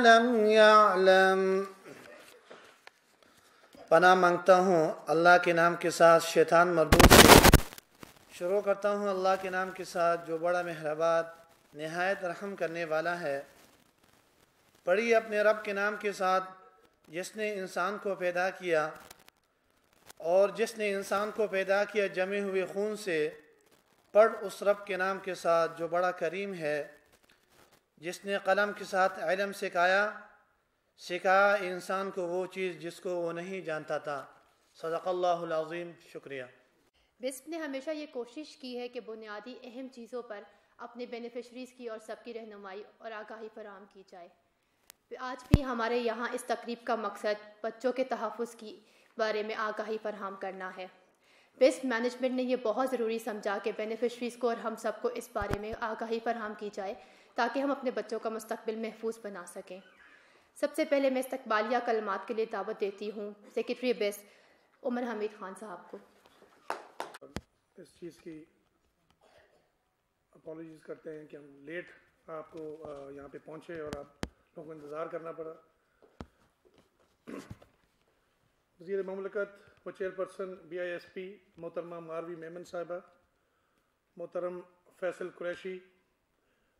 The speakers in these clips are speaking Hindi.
लम यअलम। पनाह मांगता हूँ अल्लाह के नाम के साथ शैतान मरदूद से। शुरू करता हूँ अल्लाह के नाम के साथ जो बड़ा मेहरबान निहायत रहम करने वाला है। पढ़िए अपने रब के नाम के साथ जिसने इंसान को पैदा किया और जिसने इंसान को पैदा किया जमे हुए खून से। पढ़ उस रब के नाम के साथ जो बड़ा करीम है, जिसने कलम के साथ इल्म सिखाया इंसान को वो चीज़ जिसको वो नहीं जानता था। सदक़ल्लाहुल अज़ीम। शुक्रिया। बिस्म ने हमेशा ये कोशिश की है कि बुनियादी अहम चीज़ों पर अपने बेनिफिशरीज़ की और सबकी रहनुमाई और आगाही फराहम की जाए। आज भी हमारे यहाँ इस तकरीब का मकसद बच्चों के तहफ़्फ़ुज़ की बारे में आगाही फराहम करना है। बिस्म मैनेजमेंट ने यह बहुत ज़रूरी समझा कि बेनिफिशरीज़ को और हम सबको इस बारे में आगाही फराहम की जाए ताकि हम अपने बच्चों का मुस्तकबिल महफूज बना सकें। सबसे पहले मैं इस्तकबालिया कलमात के लिए दावत देती हूँ सेक्रेटरी बिस्म उमर हमीद खान साहब को। इस चीज़ की अपॉलॉजीज़ करते हैं कि हम लेट आपको यहाँ पे पहुँचे और आप लोगों को इंतज़ार करना पड़ा। वज़ीर ममलकत व चेयरपर्सन BISP मोहतरमा मारवी मेमन साहिबा, मोहतरम फैसल कुरैशी,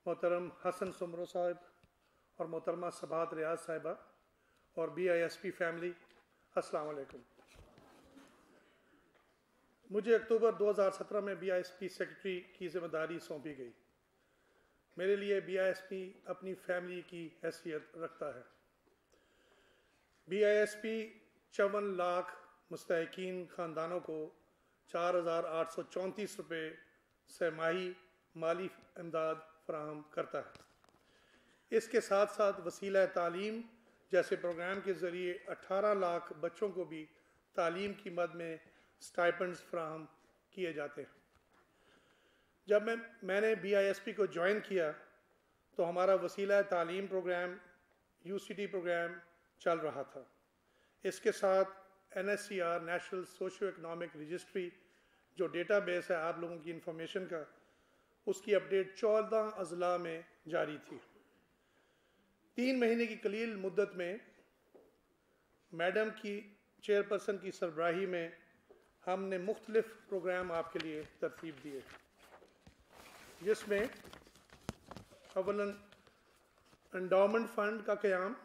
मोहतरम हसन सुमरो साहिब और मोहतरमा सबात रियाज साहिबा और BISP फैमिली, अस्सलाम वालेकुम। मुझे अक्टूबर 2017 में BISP सेक्रेटरी की जिम्मेदारी सौंपी गई। मेरे लिए BISP अपनी फैमिली की हैसियत रखता है। BISP 54 लाख मुस्तहिकीन ख़ानदानों को 4,834 रुपये सहमाही माली इमदाद फराहम करता है। इसके साथ साथ वसीला तालीम जैसे प्रोग्राम के ज़रिए 18 लाख बच्चों को भी तालीम की मद में स्टाइपेंड्स फराहम किए जाते हैं। जब मैंने BISP को ज्वाइन किया तो हमारा वसीला तालीम प्रोग्राम UCT प्रोग्राम चल रहा था। इसके साथ NSCR national socio economic registry जो डेटाबेस है आप लोगों की इंफॉर्मेशन का, उसकी अपडेट 14 अज़ला में जारी थी। 3 महीने की कलील मुद्दत में मैडम की चेयरपर्सन की सरबराही में हमने मुख्तलिफ प्रोग्राम आपके लिए तरतीब दिए, जिसमें अवलन एंडोमेंट फ़ंड का क़याम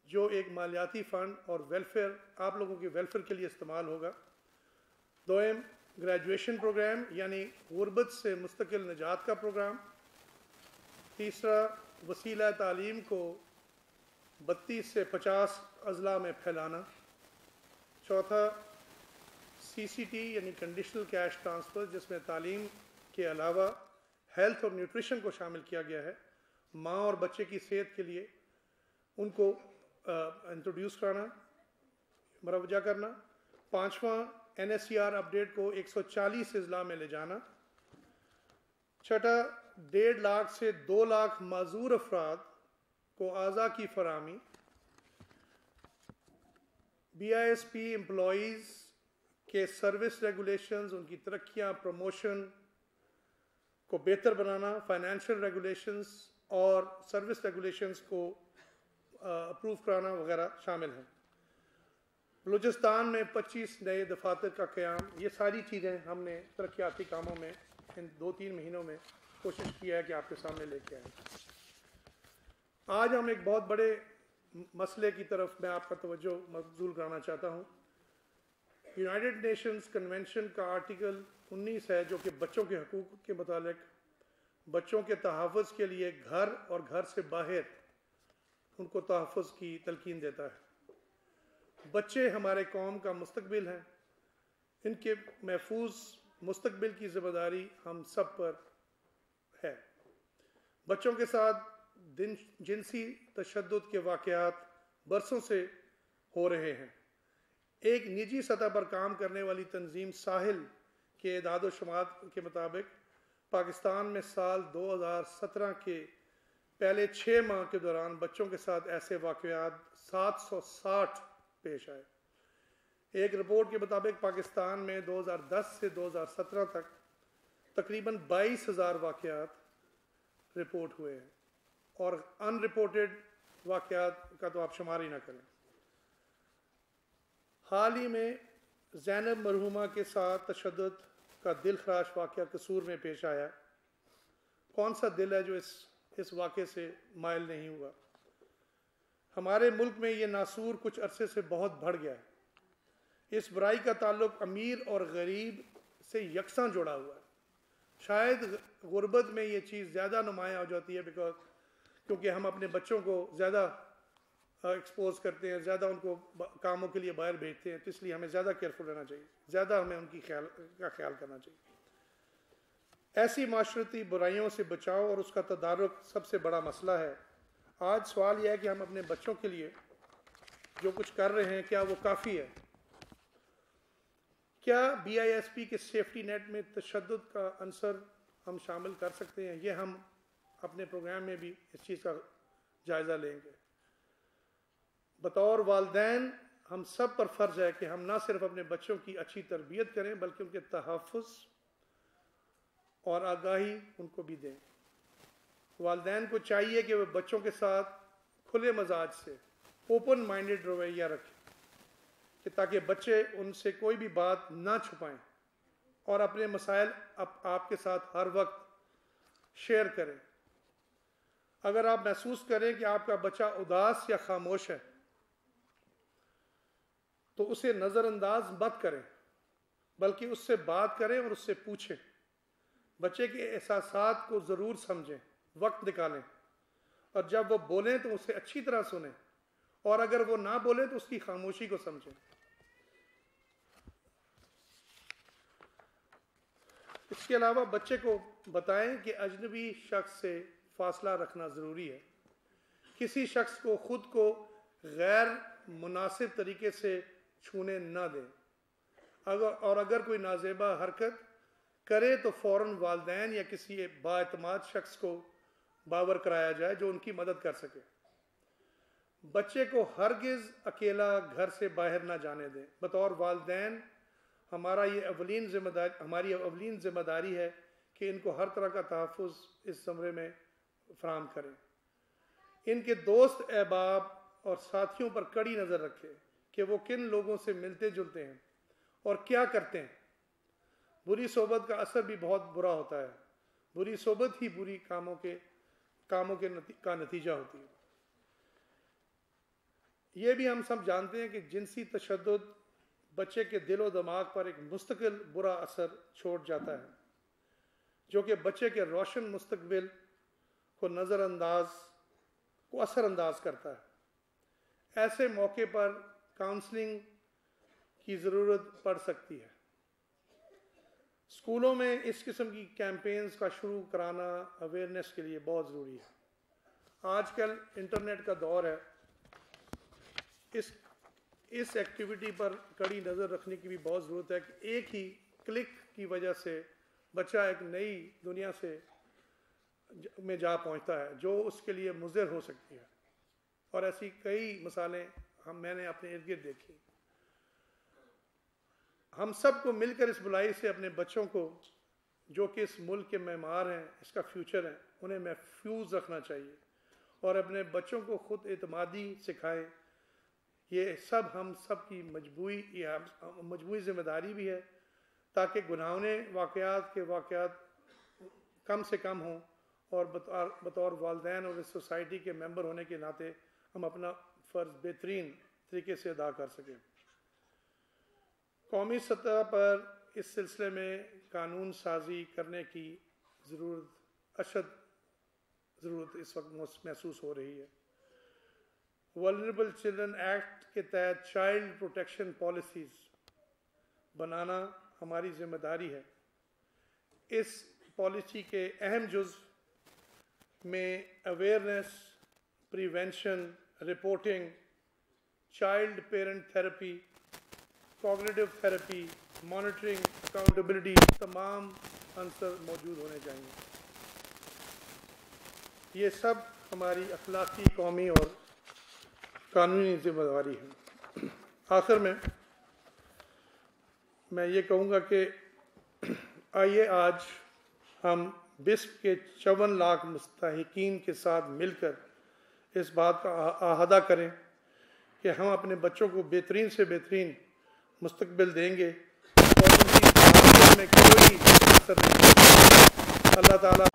जो एक मालियाती फ़ंड और वेलफेयर आप लोगों के वेलफेयर के लिए इस्तेमाल होगा। दोम ग्रेजुएशन प्रोग्राम यानी गुर्बत से मुस्तकिल निजात का प्रोग्राम। तीसरा वसीला तालीम को 32 से 50 अज़ला में फैलाना। चौथा CCT यानी कंडीशनल कैश ट्रांसफ़र जिसमें तालीम के अलावा हेल्थ और न्यूट्रिशन को शामिल किया गया है। माँ और बच्चे की सेहत के लिए उनको इंट्रोड्यूस कराना, मुरवजा करना। पाँचवा NSCR अपडेट को 140 अज़ला में ले जाना। छठा 1.5 लाख से 2 लाख माजूर अफराद को आज़ा की फराहमी। BISP एम्प्लॉइज़ के सर्विस रेगुलेशंस, उनकी तरक्कियाँ, प्रमोशन को बेहतर बनाना, फाइनेंशियल रेगुलेशंस और सर्विस रेगुलेशंस को अप्रूव कराना वगैरह शामिल हैं। बलूचिस्तान में 25 नए दफातर का क़याम, ये सारी चीज़ें हमने तरक्याती कामों में इन 2-3 महीनों में कोशिश किया है कि आपके सामने लेके आएँ। आज हम एक बहुत बड़े मसले की तरफ मैं आपका तवज्जो मबज़ूल कराना चाहता हूँ। यूनाइटेड नेशंस कन्वेंशन का आर्टिकल 19 है जो कि बच्चों के हकूक़ के मुतालिक बच्चों के तहफ़्फ़ुज़ के लिए घर और घर से बाहर उनको तहफ़्फ़ुज़ की तलकीन देता है। बच्चे हमारे कौम का मुस्तकबिल हैं। इनके महफूज मुस्तकबिल की ज़िम्मेदारी हम सब पर है। बच्चों के साथ जिनसी तशद्दुद के वाक़यात बरसों से हो रहे हैं। एक निजी सतह पर काम करने वाली तंजीम साहिल के इदाद शुमार के मुताबिक पाकिस्तान में साल 2017 के पहले 6 माह के दौरान बच्चों के साथ ऐसे वाक़यात 760 पेश आए। एक रिपोर्ट के मुताबिक पाकिस्तान में 2010 से 2017 तक तकरीबन 22,000 वाक़यात रिपोर्ट हुए हैं और अनरिपोर्टेड वाक़यात का तो आप शुमार ही ना करें। हाल ही में ज़ैनब मरहूमा के साथ तशद्दुद का दिल खराश वाक़या कसूर में पेश आया। कौन सा दिल है जो इस वाक़े से माइल नहीं हुआ। हमारे मुल्क में ये नासूर कुछ अरसे से बहुत बढ़ गया है। इस बुराई का ताल्लुक अमीर और गरीब से यकसां जुड़ा हुआ है। शायद गुर्बत में ये चीज़ ज़्यादा नुमायाँ हो जाती है क्योंकि हम अपने बच्चों को ज़्यादा एक्सपोज करते हैं, ज़्यादा उनको कामों के लिए बाहर भेजते हैं, तो इसलिए हमें ज़्यादा केयरफुल रहना चाहिए, ज़्यादा हमें उनकी ख्याल करना चाहिए। ऐसी माशरती बुराइयों से बचाव और उसका तदारुक सबसे बड़ा मसला है। आज सवाल यह है कि हम अपने बच्चों के लिए जो कुछ कर रहे हैं क्या वो काफ़ी है? क्या BISP के सेफ्टी नेट में तशद्दुद का अंसर हम शामिल कर सकते हैं? ये हम अपने प्रोग्राम में भी इस चीज़ का जायज़ा लेंगे। बतौर वालिदैन हम सब पर फ़र्ज़ है कि हम ना सिर्फ अपने बच्चों की अच्छी तरबियत करें बल्कि उनके तहफ़्फ़ुज़ और आगाही उनको भी दें। वालिदैन को चाहिए कि वे बच्चों के साथ खुले मजाज से ओपन माइंडेड रवैया रखें कि ताकि बच्चे उनसे कोई भी बात ना छुपाएं और अपने मसाइल आपके साथ हर वक्त शेयर करें। अगर आप महसूस करें कि आपका बच्चा उदास या खामोश है तो उसे नज़रअंदाज मत करें बल्कि उससे बात करें और उससे पूछें। बच्चे के एहसासात को ज़रूर समझें, वक्त निकालें और जब वो बोलें तो उसे अच्छी तरह सुनें और अगर वो ना बोले तो उसकी खामोशी को समझें। इसके अलावा बच्चे को बताएं कि अजनबी शख्स से फासला रखना ज़रूरी है। किसी शख्स को खुद को गैर मुनासिब तरीके से छूने न दें। अगर कोई नाजेबा हरकत करे तो फ़ौरन वालिदैन या किसी बाएतमाद शख्स को बावर कराया जाए जो उनकी मदद कर सके। बच्चे को हरगिज़ अकेला घर से बाहर ना जाने दें। बतौर वालिदैन हमारी अवलीन ज़िम्मेदारी है कि इनको हर तरह का तहफ़्फ़ुज़ इस ज़मरे में फराहम करें। इनके दोस्त, अहबाब और साथियों पर कड़ी नज़र रखें कि वो किन लोगों से मिलते जुलते हैं और क्या करते हैं। बुरी सोबत का असर भी बहुत बुरा होता है। बुरी सोबत ही बुरी कामों का नतीजा होती है। ये भी हम सब जानते हैं कि जिनसी तशद्दुद बच्चे के दिलो दिमाग पर एक मुस्तकिल बुरा असर छोड़ जाता है जो कि बच्चे के रोशन मुस्तकबिल को असरअंदाज करता है। ऐसे मौके पर काउंसलिंग की ज़रूरत पड़ सकती है। स्कूलों में इस किस्म की कैंपेन्स का शुरू कराना अवेयरनेस के लिए बहुत ज़रूरी है। आजकल इंटरनेट का दौर है। इस एक्टिविटी पर कड़ी नज़र रखने की भी बहुत ज़रूरत है कि एक ही क्लिक की वजह से बच्चा एक नई दुनिया में जा पहुंचता है जो उसके लिए मुज़र हो सकती है। और ऐसी कई मिसालें मैंने अपने इर्द गिर्द देखी। हम सबको मिलकर इस बुराई से अपने बच्चों को जो कि इस मुल्क के मेमार हैं, इसका फ्यूचर है, उन्हें महफूज रखना चाहिए और अपने बच्चों को खुद एतमादी सिखाएं। ये सब हम सब की मजबूरी ज़िम्मेदारी भी है ताकि गुनाहने वाक़यात कम से कम हों और बतौर वालिदैन और इस सोसाइटी के मेंबर होने के नाते हम अपना फ़र्ज़ बेहतरीन तरीके से अदा कर सकें। कौमी सतह पर इस सिलसिले में कानून साजी करने की ज़रूरत इस वक्त महसूस हो रही है। वल्नरेबल चिल्ड्रन एक्ट के तहत चाइल्ड प्रोटेक्शन पॉलिसीज़ बनाना हमारी ज़िम्मेदारी है। इस पॉलिसी के अहम जुज़ में awareness, prevention, reporting, child parent therapy, cognitive therapy, monitoring, accountability, तमाम आंसर मौजूद होने चाहिए। ये सब हमारी अखलाकी, कौमी और कानूनी जिम्मेदारी है। आखिर में मैं ये कहूँगा कि आइए आज हम बिस्प के 54 लाख मुस्तहिकीन के साथ मिलकर इस बात का आहादा करें कि हम अपने बच्चों को बेहतरीन से बेहतरीन मुस्तकबिल देंगे और उनकी ज़िंदगी में कोई असर नहीं। अल्लाह ताला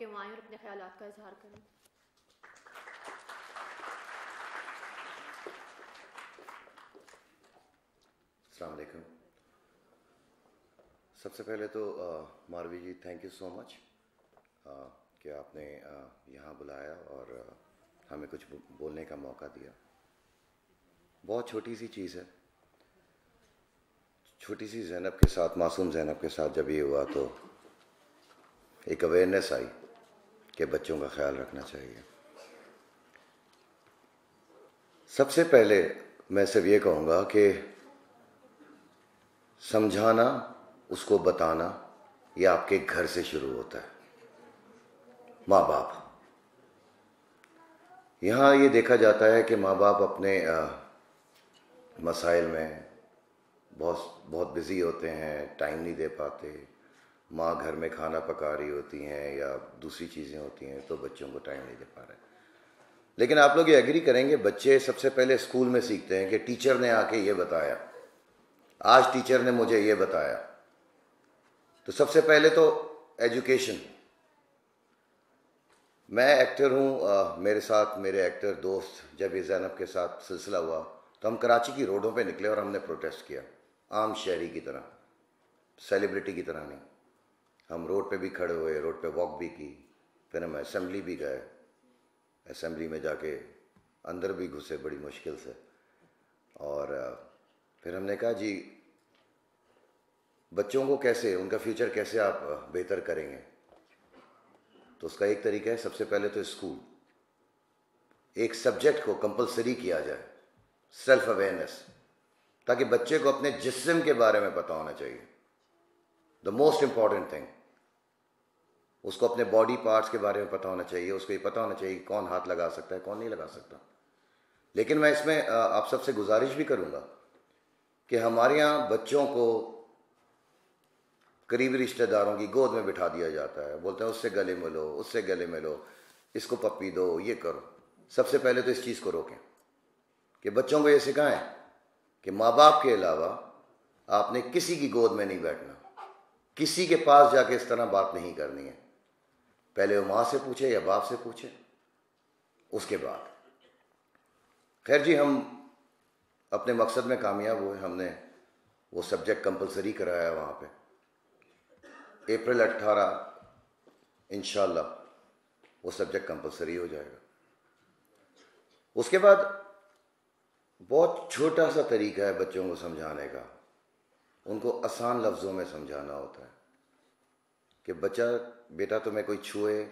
कि वो आएँ और अपने ख्यालात का इजहार करें। अस्सलाम वालेकुम। सबसे पहले तो मारवी जी, थैंक यू सो मच कि आपने यहाँ बुलाया और हमें कुछ बोलने का मौका दिया। बहुत छोटी सी चीज़ है, छोटी सी ज़ैनब के साथ, मासूम ज़ैनब के साथ जब ये हुआ तो एक अवेयरनेस आई कि बच्चों का ख्याल रखना चाहिए। सबसे पहले मैं सिर्फ ये कहूँगा कि समझाना, उसको बताना, ये आपके घर से शुरू होता है। माँ बाप, यहाँ ये देखा जाता है कि माँ बाप अपने मसाइल में बहुत बिज़ी होते हैं, टाइम नहीं दे पाते। माँ घर में खाना पका रही होती हैं या दूसरी चीज़ें होती हैं तो बच्चों को टाइम नहीं दे पा रहे। लेकिन आप लोग ये एग्री करेंगे, बच्चे सबसे पहले स्कूल में सीखते हैं कि टीचर ने आके ये बताया, आज टीचर ने मुझे ये बताया। तो सबसे पहले तो एजुकेशन। मैं एक्टर हूँ, मेरे साथ मेरे एक्टर दोस्त, जब ये ज़ैनब के साथ सिलसिला हुआ तो हम कराची की रोडों पे निकले और हमने प्रोटेस्ट किया, आम शहरी की तरह, सेलिब्रिटी की तरह नहीं। हम रोड पे भी खड़े हुए, रोड पे वॉक भी की, फिर हम असेंबली भी गए, असेंबली में जाके अंदर भी घुसे बड़ी मुश्किल से। और फिर हमने कहा जी बच्चों को कैसे, उनका फ्यूचर कैसे आप बेहतर करेंगे। तो उसका एक तरीका है, सबसे पहले तो स्कूल, एक सब्जेक्ट को कंपलसरी किया जाए, सेल्फ अवेयरनेस, ताकि बच्चे को अपने जिस्म के बारे में पता होना चाहिए। द मोस्ट इंपॉर्टेंट थिंग, उसको अपने बॉडी पार्ट्स के बारे में पता होना चाहिए। उसको ये पता होना चाहिए कौन हाथ लगा सकता है, कौन नहीं लगा सकता। लेकिन मैं इसमें आप सबसे गुजारिश भी करूँगा कि हमारे यहाँ बच्चों को करीबी रिश्तेदारों की गोद में बिठा दिया जाता है, बोलते हैं उससे गले मिलो, उससे गले मिलो, इसको पप्पी दो, ये करो। सबसे पहले तो इस चीज़ को रोकें कि बच्चों को ये सिखाएं कि माँ बाप के अलावा आपने किसी की गोद में नहीं बैठना, किसी के पास जाके इस तरह बात नहीं करनी है। पहले वो माँ से पूछे या बाप से पूछे, उसके बाद। खैर जी, हम अपने मकसद में कामयाब हुए। हमने वो सब्जेक्ट कंपलसरी कराया वहाँ पे। अप्रैल 18 इंशाल्लाह वो सब्जेक्ट कंपलसरी हो जाएगा। उसके बाद बहुत छोटा सा तरीका है बच्चों को समझाने का, उनको आसान लफ्ज़ों में समझाना होता है कि बच्चा, बेटा तुम्हें कोई छुए,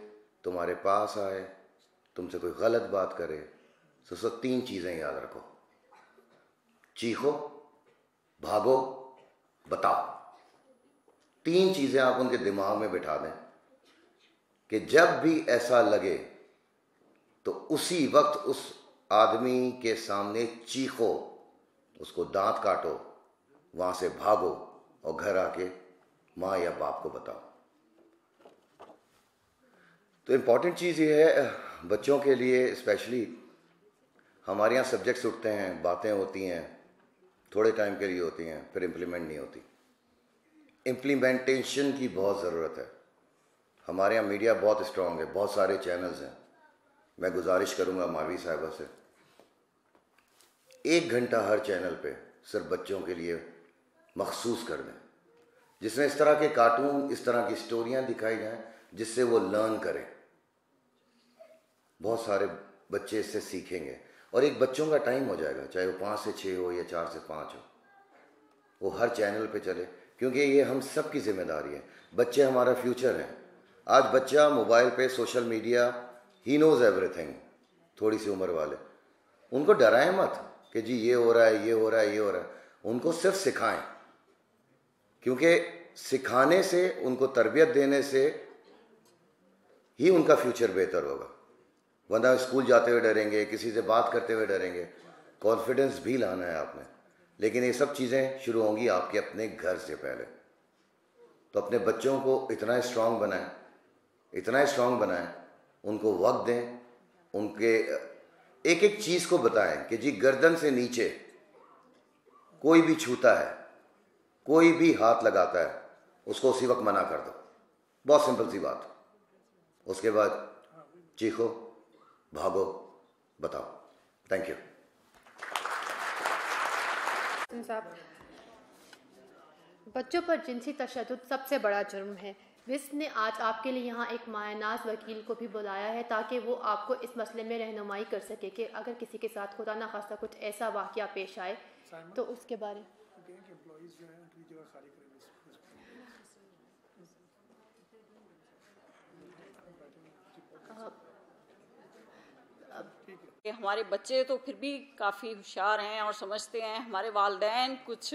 तुम्हारे पास आए, तुमसे कोई गलत बात करे, तो सब 3 चीज़ें याद रखो, चीखो, भागो, बताओ। 3 चीज़ें आप उनके दिमाग में बिठा दें कि जब भी ऐसा लगे तो उसी वक्त उस आदमी के सामने चीखो, उसको दांत काटो, वहाँ से भागो और घर आके माँ या बाप को बताओ। तो इम्पॉर्टेंट चीज़ ये है बच्चों के लिए, स्पेशली हमारे यहाँ सब्जेक्ट्स उठते हैं, बातें होती हैं, थोड़े टाइम के लिए होती हैं, फिर इम्प्लीमेंट नहीं होती। इम्प्लीमेंटेशन की बहुत ज़रूरत है। हमारे यहाँ मीडिया बहुत स्ट्रॉन्ग है, बहुत सारे चैनल्स हैं। मैं गुजारिश करूँगा मारवी साहिबा से, 1 घंटा हर चैनल पे सिर्फ बच्चों के लिए मखसूस कर दें, जिसमें इस तरह के कार्टून, इस तरह की स्टोरियाँ दिखाई जाएँ जिससे वो लर्न करें। बहुत सारे बच्चे इससे सीखेंगे और एक बच्चों का टाइम हो जाएगा, चाहे वो 5 से 6 हो या 4 से 5 हो, वो हर चैनल पे चले, क्योंकि ये हम सब की जिम्मेदारी है। बच्चे हमारा फ्यूचर हैं। आज बच्चा मोबाइल पे, social media, he knows everything, थोड़ी सी उम्र वाले, उनको डराएं मत कि जी ये हो रहा है, ये हो रहा है, ये हो रहा है। उनको सिर्फ सिखाएं, क्योंकि सिखाने से, उनको तरबियत देने से ही उनका फ्यूचर बेहतर होगा। वरना स्कूल जाते हुए डरेंगे, किसी से बात करते हुए डरेंगे। कॉन्फिडेंस भी लाना है आपने, लेकिन ये सब चीज़ें शुरू होंगी आपके अपने घर से पहले। तो अपने बच्चों को इतना स्ट्रांग बनाएं, इतना स्ट्रांग बनाएं, उनको वक्त दें, उनके एक एक चीज़ को बताएं कि जी गर्दन से नीचे कोई भी छूता है, कोई भी हाथ लगाता है, उसको उसी वक्त मना कर दो। बहुत सिंपल सी बात, उसके बाद चीखो, भागो, बताओ। Thank you. साहब, बच्चों पर जिनसी तशद्दुद सबसे बड़ा जुर्म है। विस्प ने आज आपके लिए यहाँ एक मायनाज वकील को भी बुलाया है ताकि वो आपको इस मसले में रहनुमाई कर सके कि अगर किसी के साथ खुदा ना खास्ता कुछ ऐसा वाक़या पेश आए तो उसके बारे में। हमारे बच्चे तो फिर भी काफ़ी होशियार हैं और समझते हैं, हमारे वालिदैन कुछ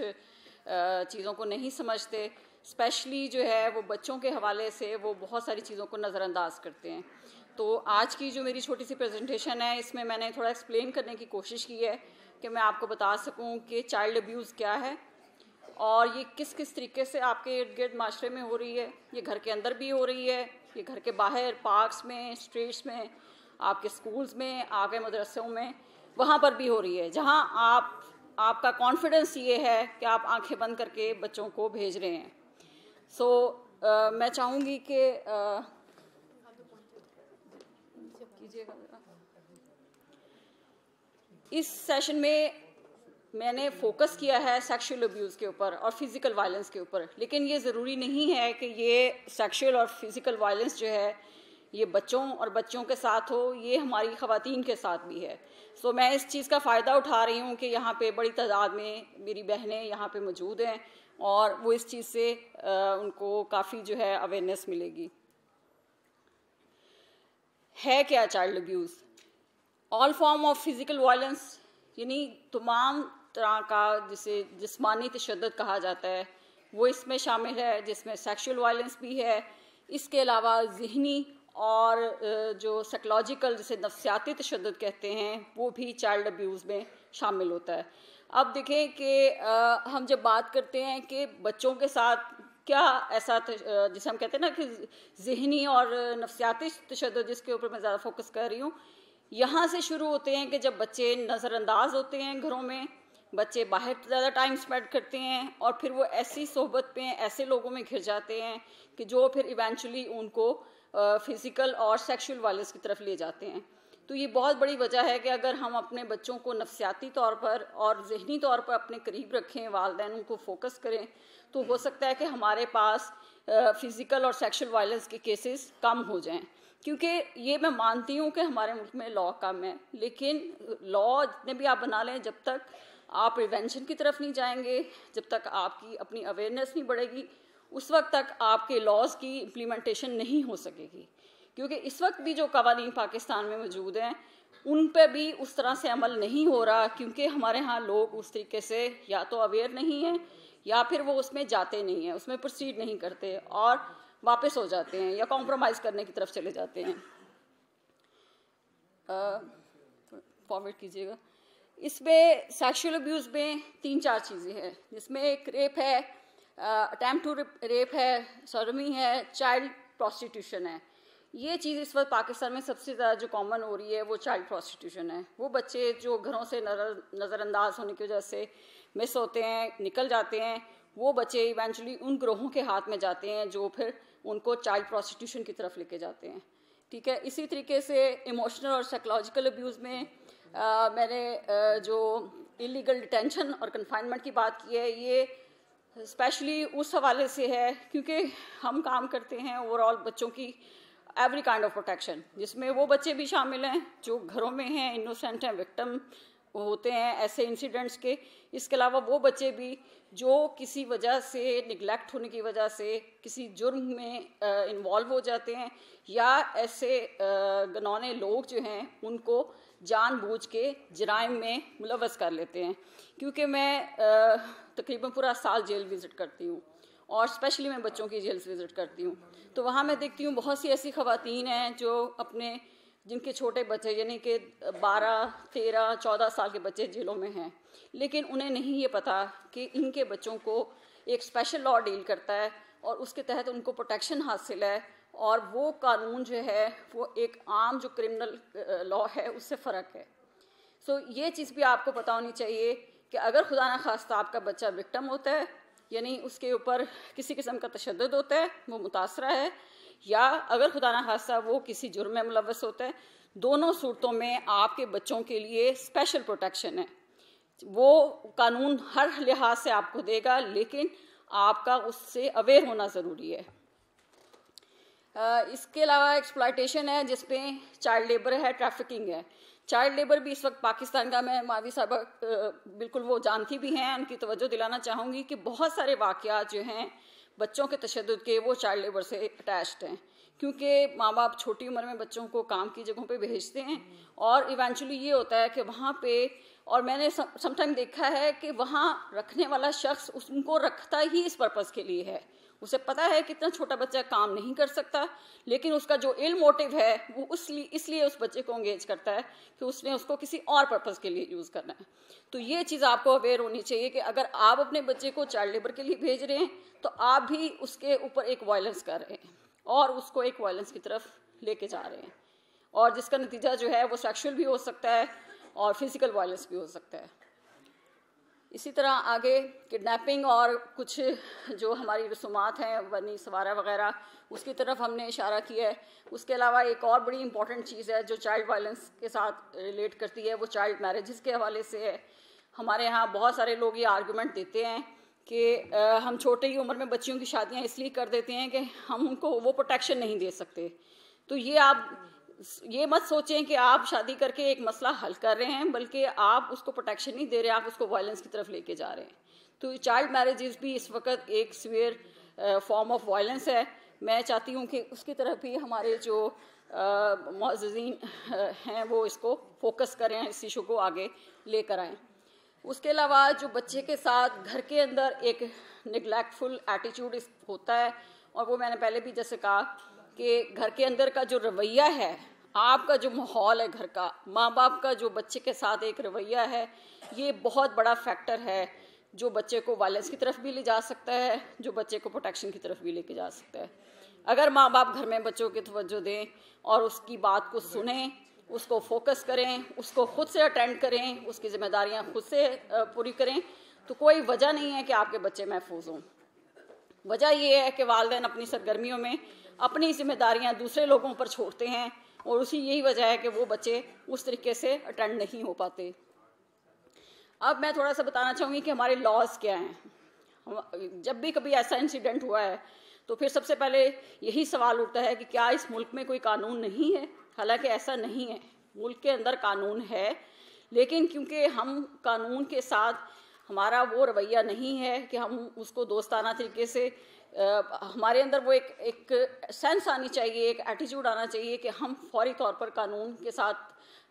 चीज़ों को नहीं समझते। स्पेशली जो है वो बच्चों के हवाले से वो बहुत सारी चीज़ों को नज़रअंदाज करते हैं। तो आज की जो मेरी छोटी सी प्रेजेंटेशन है इसमें मैंने थोड़ा एक्सप्लेन करने की कोशिश की है कि मैं आपको बता सकूं कि चाइल्ड अब्यूज़ क्या है और ये किस किस तरीके से आपके इर्द गिर्द माशरे में हो रही है। ये घर के अंदर भी हो रही है, ये घर के बाहर, पार्क्स में, स्ट्रीट्स में, आपके स्कूल्स में, आपके मदरसों में, वहाँ पर भी हो रही है, जहाँ आपका कॉन्फिडेंस ये है कि आप आंखें बंद करके बच्चों को भेज रहे हैं। मैं चाहूँगी कि इस सेशन में मैंने फोकस किया है सेक्सुअल अब्यूज़ के ऊपर और फिज़िकल वायलेंस के ऊपर, लेकिन ये ज़रूरी नहीं है कि ये सेक्सुअल और फिज़िकल वायलेंस जो है ये बच्चों और बच्चों के साथ हो, ये हमारी ख़वातीन के साथ भी है। मैं इस चीज़ का फ़ायदा उठा रही हूँ कि यहाँ पे बड़ी तादाद में मेरी बहनें यहाँ पे मौजूद हैं और वो इस चीज़ से उनको काफ़ी जो है अवेयरनेस मिलेगी। है क्या child abuse? All form of physical violence, यानी तमाम तरह का जिसे जिस्मानी तशद्दुद कहा जाता है वो इसमें शामिल है, जिसमें सेक्सुअल वायलेंस भी है। इसके अलावा ज़हनी और जो साइकोलॉजिकल जिसे नफ्सियाती तशद्दुद कहते हैं वो भी चाइल्ड अब्यूज़ में शामिल होता है। अब देखें कि हम जब बात करते हैं कि बच्चों के साथ क्या ऐसा जिसे हम कहते हैं ना कि ज़हनी और नफ्सियाती तशद्दुद, जिसके ऊपर मैं ज़्यादा फोकस कर रही हूँ, यहाँ से शुरू होते हैं कि जब बच्चे नज़रअंदाज होते हैं घरों में, बच्चे बाहर ज़्यादा टाइम स्पेंड करते हैं और फिर वो ऐसी सोहबत में, ऐसे लोगों में घिर जाते हैं कि जो फिर इवेंचुअली उनको फ़िज़िकल और सेक्सुअल वायलेंस की तरफ ले जाते हैं। तो ये बहुत बड़ी वजह है कि अगर हम अपने बच्चों को नफ्सियाती तौर पर और ज़हनी तौर पर अपने करीब रखें, वालिदैन उनको फोकस करें, तो हो सकता है कि हमारे पास फ़िज़िकल और सेक्सुअल वायलेंस के केसेस कम हो जाएं। क्योंकि ये मैं मानती हूँ कि हमारे मुल्क में लॉ कम है, लेकिन लॉ जितने भी आप बना लें, जब तक आप प्रिवेंशन की तरफ नहीं जाएंगे, जब तक आपकी अपनी अवेयरनेस नहीं बढ़ेगी, उस वक्त तक आपके लॉज की इम्प्लीमेंटेशन नहीं हो सकेगी। क्योंकि इस वक्त भी जो कवानीन पाकिस्तान में मौजूद हैं उन पर भी उस तरह से अमल नहीं हो रहा, क्योंकि हमारे यहाँ लोग उस तरीके से या तो अवेयर नहीं हैं या फिर वो उसमें जाते नहीं हैं, उसमें प्रोसीड नहीं करते और वापस हो जाते हैं या कॉम्प्रोमाइज़ करने की तरफ चले जाते हैं। फॉरवर्ड कीजिएगा। इसमें सेक्सुअल अब्यूज़ में 3-4 चीज़ें हैं, जिसमें एक रेप है, अटैम्प्ट टू रेप है, सोडोमी है, चाइल्ड प्रोस्टिट्यूशन है। ये चीज़ इस वक्त पाकिस्तान में सबसे ज़्यादा जो कॉमन हो रही है वो चाइल्ड प्रोस्टिट्यूशन है। वो बच्चे जो घरों से नज़रअंदाज होने की वजह से मिस होते हैं, निकल जाते हैं, वो बच्चे इवेंचुअली उन ग्रोहों के हाथ में जाते हैं जो फिर उनको चाइल्ड प्रोस्टिट्यूशन की तरफ लेके जाते हैं। ठीक है। इसी तरीके से इमोशनल और साइकोलॉजिकल अब्यूज़ में मैंने जो इलीगल डिटेंशन और कन्फाइनमेंट की बात की है, ये स्पेशली उस हवाले से है क्योंकि हम काम करते हैं ओवरऑल बच्चों की एवरी काइंड ऑफ प्रोटेक्शन, जिसमें वो बच्चे भी शामिल हैं जो घरों में हैं, इनोसेंट हैं, विक्टिम होते हैं ऐसे इंसिडेंट्स के। इसके अलावा वो बच्चे भी जो किसी वजह से, निगलेक्ट होने की वजह से किसी जुर्म में इन्वॉल्व हो जाते हैं या ऐसे गनौने लोग जो हैं उनको जानबूझ के जराइम में मुलव्वस कर लेते हैं। क्योंकि मैं तकरीबन पूरा साल जेल विज़िट करती हूँ और स्पेशली मैं बच्चों की जेल्स विज़िट करती हूँ, तो वहाँ मैं देखती हूँ बहुत सी ऐसी ख़वातीन हैं जो अपने जिनके छोटे बच्चे यानी कि 12, 13, 14 साल के बच्चे जेलों में हैं, लेकिन उन्हें नहीं ये पता कि इनके बच्चों को एक स्पेशल लॉ डील करता है और उसके तहत उनको प्रोटेक्शन हासिल है और वो कानून जो है वो एक आम जो क्रिमिनल लॉ है उससे फ़र्क है। ये चीज़ भी आपको पता होनी चाहिए कि अगर खुदा न खास्ता आपका बच्चा विक्टिम होता है, यानी उसके ऊपर किसी किस्म का तशद्दुद होता है, वो मुतासरा है, या अगर खुदा न खास्ता वो किसी जुर्म में मुलव्वस होता है, दोनों सूरतों में आपके बच्चों के लिए स्पेशल प्रोटेक्शन है। वो कानून हर लिहाज से आपको देगा, लेकिन आपका उससे अवेयर होना ज़रूरी है। इसके अलावा एक्सप्लॉयटेशन है, जिसमें चाइल्ड लेबर है, ट्रैफिकिंग है। चाइल्ड लेबर भी इस वक्त पाकिस्तान का, मैं मावी साहबा बिल्कुल वो जानती भी हैं, उनकी तवज्जो दिलाना चाहूँगी कि बहुत सारे वाक़यात जो हैं बच्चों के तशद्दुद के, वो चाइल्ड लेबर से अटैच्ड हैं, क्योंकि माँ बाप छोटी उम्र में बच्चों को काम की जगहों पे भेजते हैं और इवेंचुअली ये होता है कि वहाँ पे, और मैंने समटाइम देखा है कि वहाँ रखने वाला शख्स उनको रखता ही इस पर्पज़ के लिए है। उसे पता है कि इतना छोटा बच्चा काम नहीं कर सकता, लेकिन उसका जो इल मोटिव है वो इसलिए उस बच्चे को एंगेज करता है कि उसने उसको किसी और पर्पज़ के लिए यूज़ करना है। तो ये चीज़ आपको अवेयर होनी चाहिए कि अगर आप अपने बच्चे को चाइल्ड लेबर के लिए भेज रहे हैं तो आप भी उसके ऊपर एक वायलेंस कर रहे हैं और उसको एक वायलेंस की तरफ लेके जा रहे हैं, और जिसका नतीजा जो है वो सेक्सुअल भी हो सकता है और फिज़िकल वायलेंस भी हो सकता है। इसी तरह आगे किडनैपिंग और कुछ जो हमारी रसूमात हैं, बनी सवारा वगैरह, उसकी तरफ हमने इशारा किया है। उसके अलावा एक और बड़ी इंपॉर्टेंट चीज़ है जो चाइल्ड वायलेंस के साथ रिलेट करती है, वो चाइल्ड मैरिजेस के हवाले से है। हमारे यहाँ बहुत सारे लोग ये आर्गूमेंट देते हैं कि हम छोटे ही उम्र में बच्चियों की शादियाँ इसलिए कर देते हैं कि हम उनको वो प्रोटेक्शन नहीं दे सकते। तो ये आप ये मत सोचें कि आप शादी करके एक मसला हल कर रहे हैं, बल्कि आप उसको प्रोटेक्शन नहीं दे रहे, आप उसको वायलेंस की तरफ लेके जा रहे हैं। तो चाइल्ड मैरिजेस भी इस वक्त एक सीवियर फॉर्म ऑफ वायलेंस है। मैं चाहती हूँ कि उसकी तरफ भी हमारे जो मुअज़्ज़िज़ीन हैं वो इसको फोकस करें, इस इशू को आगे लेकर आएँ। उसके अलावा जो बच्चे के साथ घर के अंदर एक निगलेक्टफुल एटीट्यूड होता है, और वो मैंने पहले भी जैसे कहा कि घर के अंदर का जो रवैया है, आपका जो माहौल है घर का, माँ बाप का जो बच्चे के साथ एक रवैया है, ये बहुत बड़ा फैक्टर है जो बच्चे को वायलेंस की तरफ भी ले जा सकता है, जो बच्चे को प्रोटेक्शन की तरफ भी लेके जा सकता है। अगर माँ बाप घर में बच्चों की तवज्जो दें और उसकी बात को सुनें, उसको फोकस करें, उसको खुद से अटेंड करें, उसकी जिम्मेदारियाँ खुद से पूरी करें, तो कोई वजह नहीं है कि आपके बच्चे महफूज हों। वजह ये है कि वालिदैन अपनी सरगर्मियों में अपनी जिम्मेदारियां दूसरे लोगों पर छोड़ते हैं, और उसी यही वजह है कि वो बच्चे उस तरीके से अटेंड नहीं हो पाते। अब मैं थोड़ा सा बताना चाहूँगी कि हमारे लॉज क्या हैं। जब भी कभी ऐसा इंसिडेंट हुआ है तो फिर सबसे पहले यही सवाल उठता है कि क्या इस मुल्क में कोई कानून नहीं है। हालांकि ऐसा नहीं है, मुल्क के अंदर कानून है, लेकिन क्योंकि हम कानून के साथ हमारा वो रवैया नहीं है कि हम उसको दोस्ताना तरीके से, हमारे अंदर वो एक सेंस आनी चाहिए, एक एटीट्यूड आना चाहिए कि हम फौरी तौर पर कानून के साथ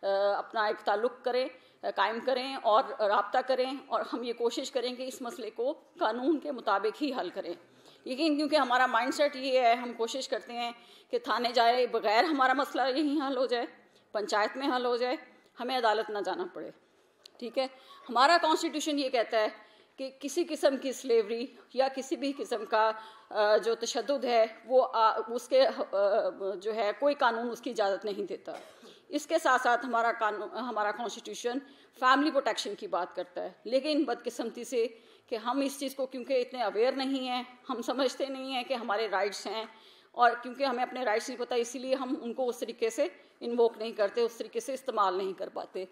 अपना एक ताल्लुक़ करें, कायम करें और राब्ता करें, और हम ये कोशिश करें कि इस मसले को कानून के मुताबिक ही हल करें। लेकिन क्योंकि हमारा माइंडसेट ये है, हम कोशिश करते हैं कि थाने जाए बगैर हमारा मसला यहीं हल हो जाए, पंचायत में हल हो जाए, हमें अदालत ना जाना पड़े। ठीक है, हमारा कॉन्स्टिट्यूशन ये कहता है कि किसी किस्म की स्लेवरी या किसी भी किस्म का जो तशद्दुद है वो उसके जो है कोई कानून उसकी इजाज़त नहीं देता। इसके साथ साथ हमारा कॉन्स्टिट्यूशन फैमिली प्रोटेक्शन की बात करता है, लेकिन बदकिस्मती से कि हम इस चीज़ को क्योंकि इतने अवेयर नहीं हैं, हम समझते नहीं हैं कि हमारे राइट्स हैं, और क्योंकि हमें अपने राइट्स नहीं पता, इसीलिए हम उनको उस तरीके से इन्वोक नहीं करते, उस तरीके से इस्तेमाल नहीं कर पाते।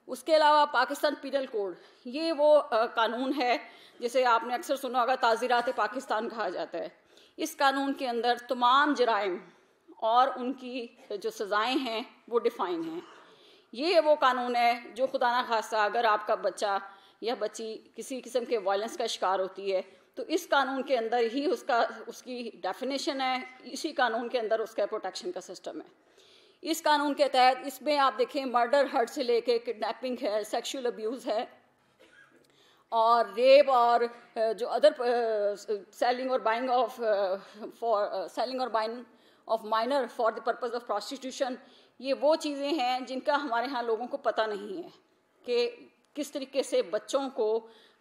उसके अलावा पाकिस्तान पीनल कोड, ये वो कानून है जिसे आपने अक्सर सुना होगा, ताज़ीरात पाकिस्तान कहा जाता है। इस कानून के अंदर तमाम जराइम और उनकी जो सज़ाएं हैं वो डिफ़ाइन हैं। ये वो कानून है जो खुदा ना खास्ता अगर आपका बच्चा या बच्ची किसी किस्म के वायलेंस का शिकार होती है तो इस कानून के अंदर ही उसकी डेफिनेशन है, इसी कानून के अंदर उसका प्रोटेक्शन का सिस्टम है। इस कानून के तहत इसमें आप देखें मर्डर, हर्ट से लेके किडनैपिंग है, सेक्सुअल अब्यूज़ है, और रेप, और जो अदर सेलिंग और buying of minor for the purpose of prostitution, ये वो चीज़ें हैं जिनका हमारे यहाँ लोगों को पता नहीं है कि किस तरीके से बच्चों को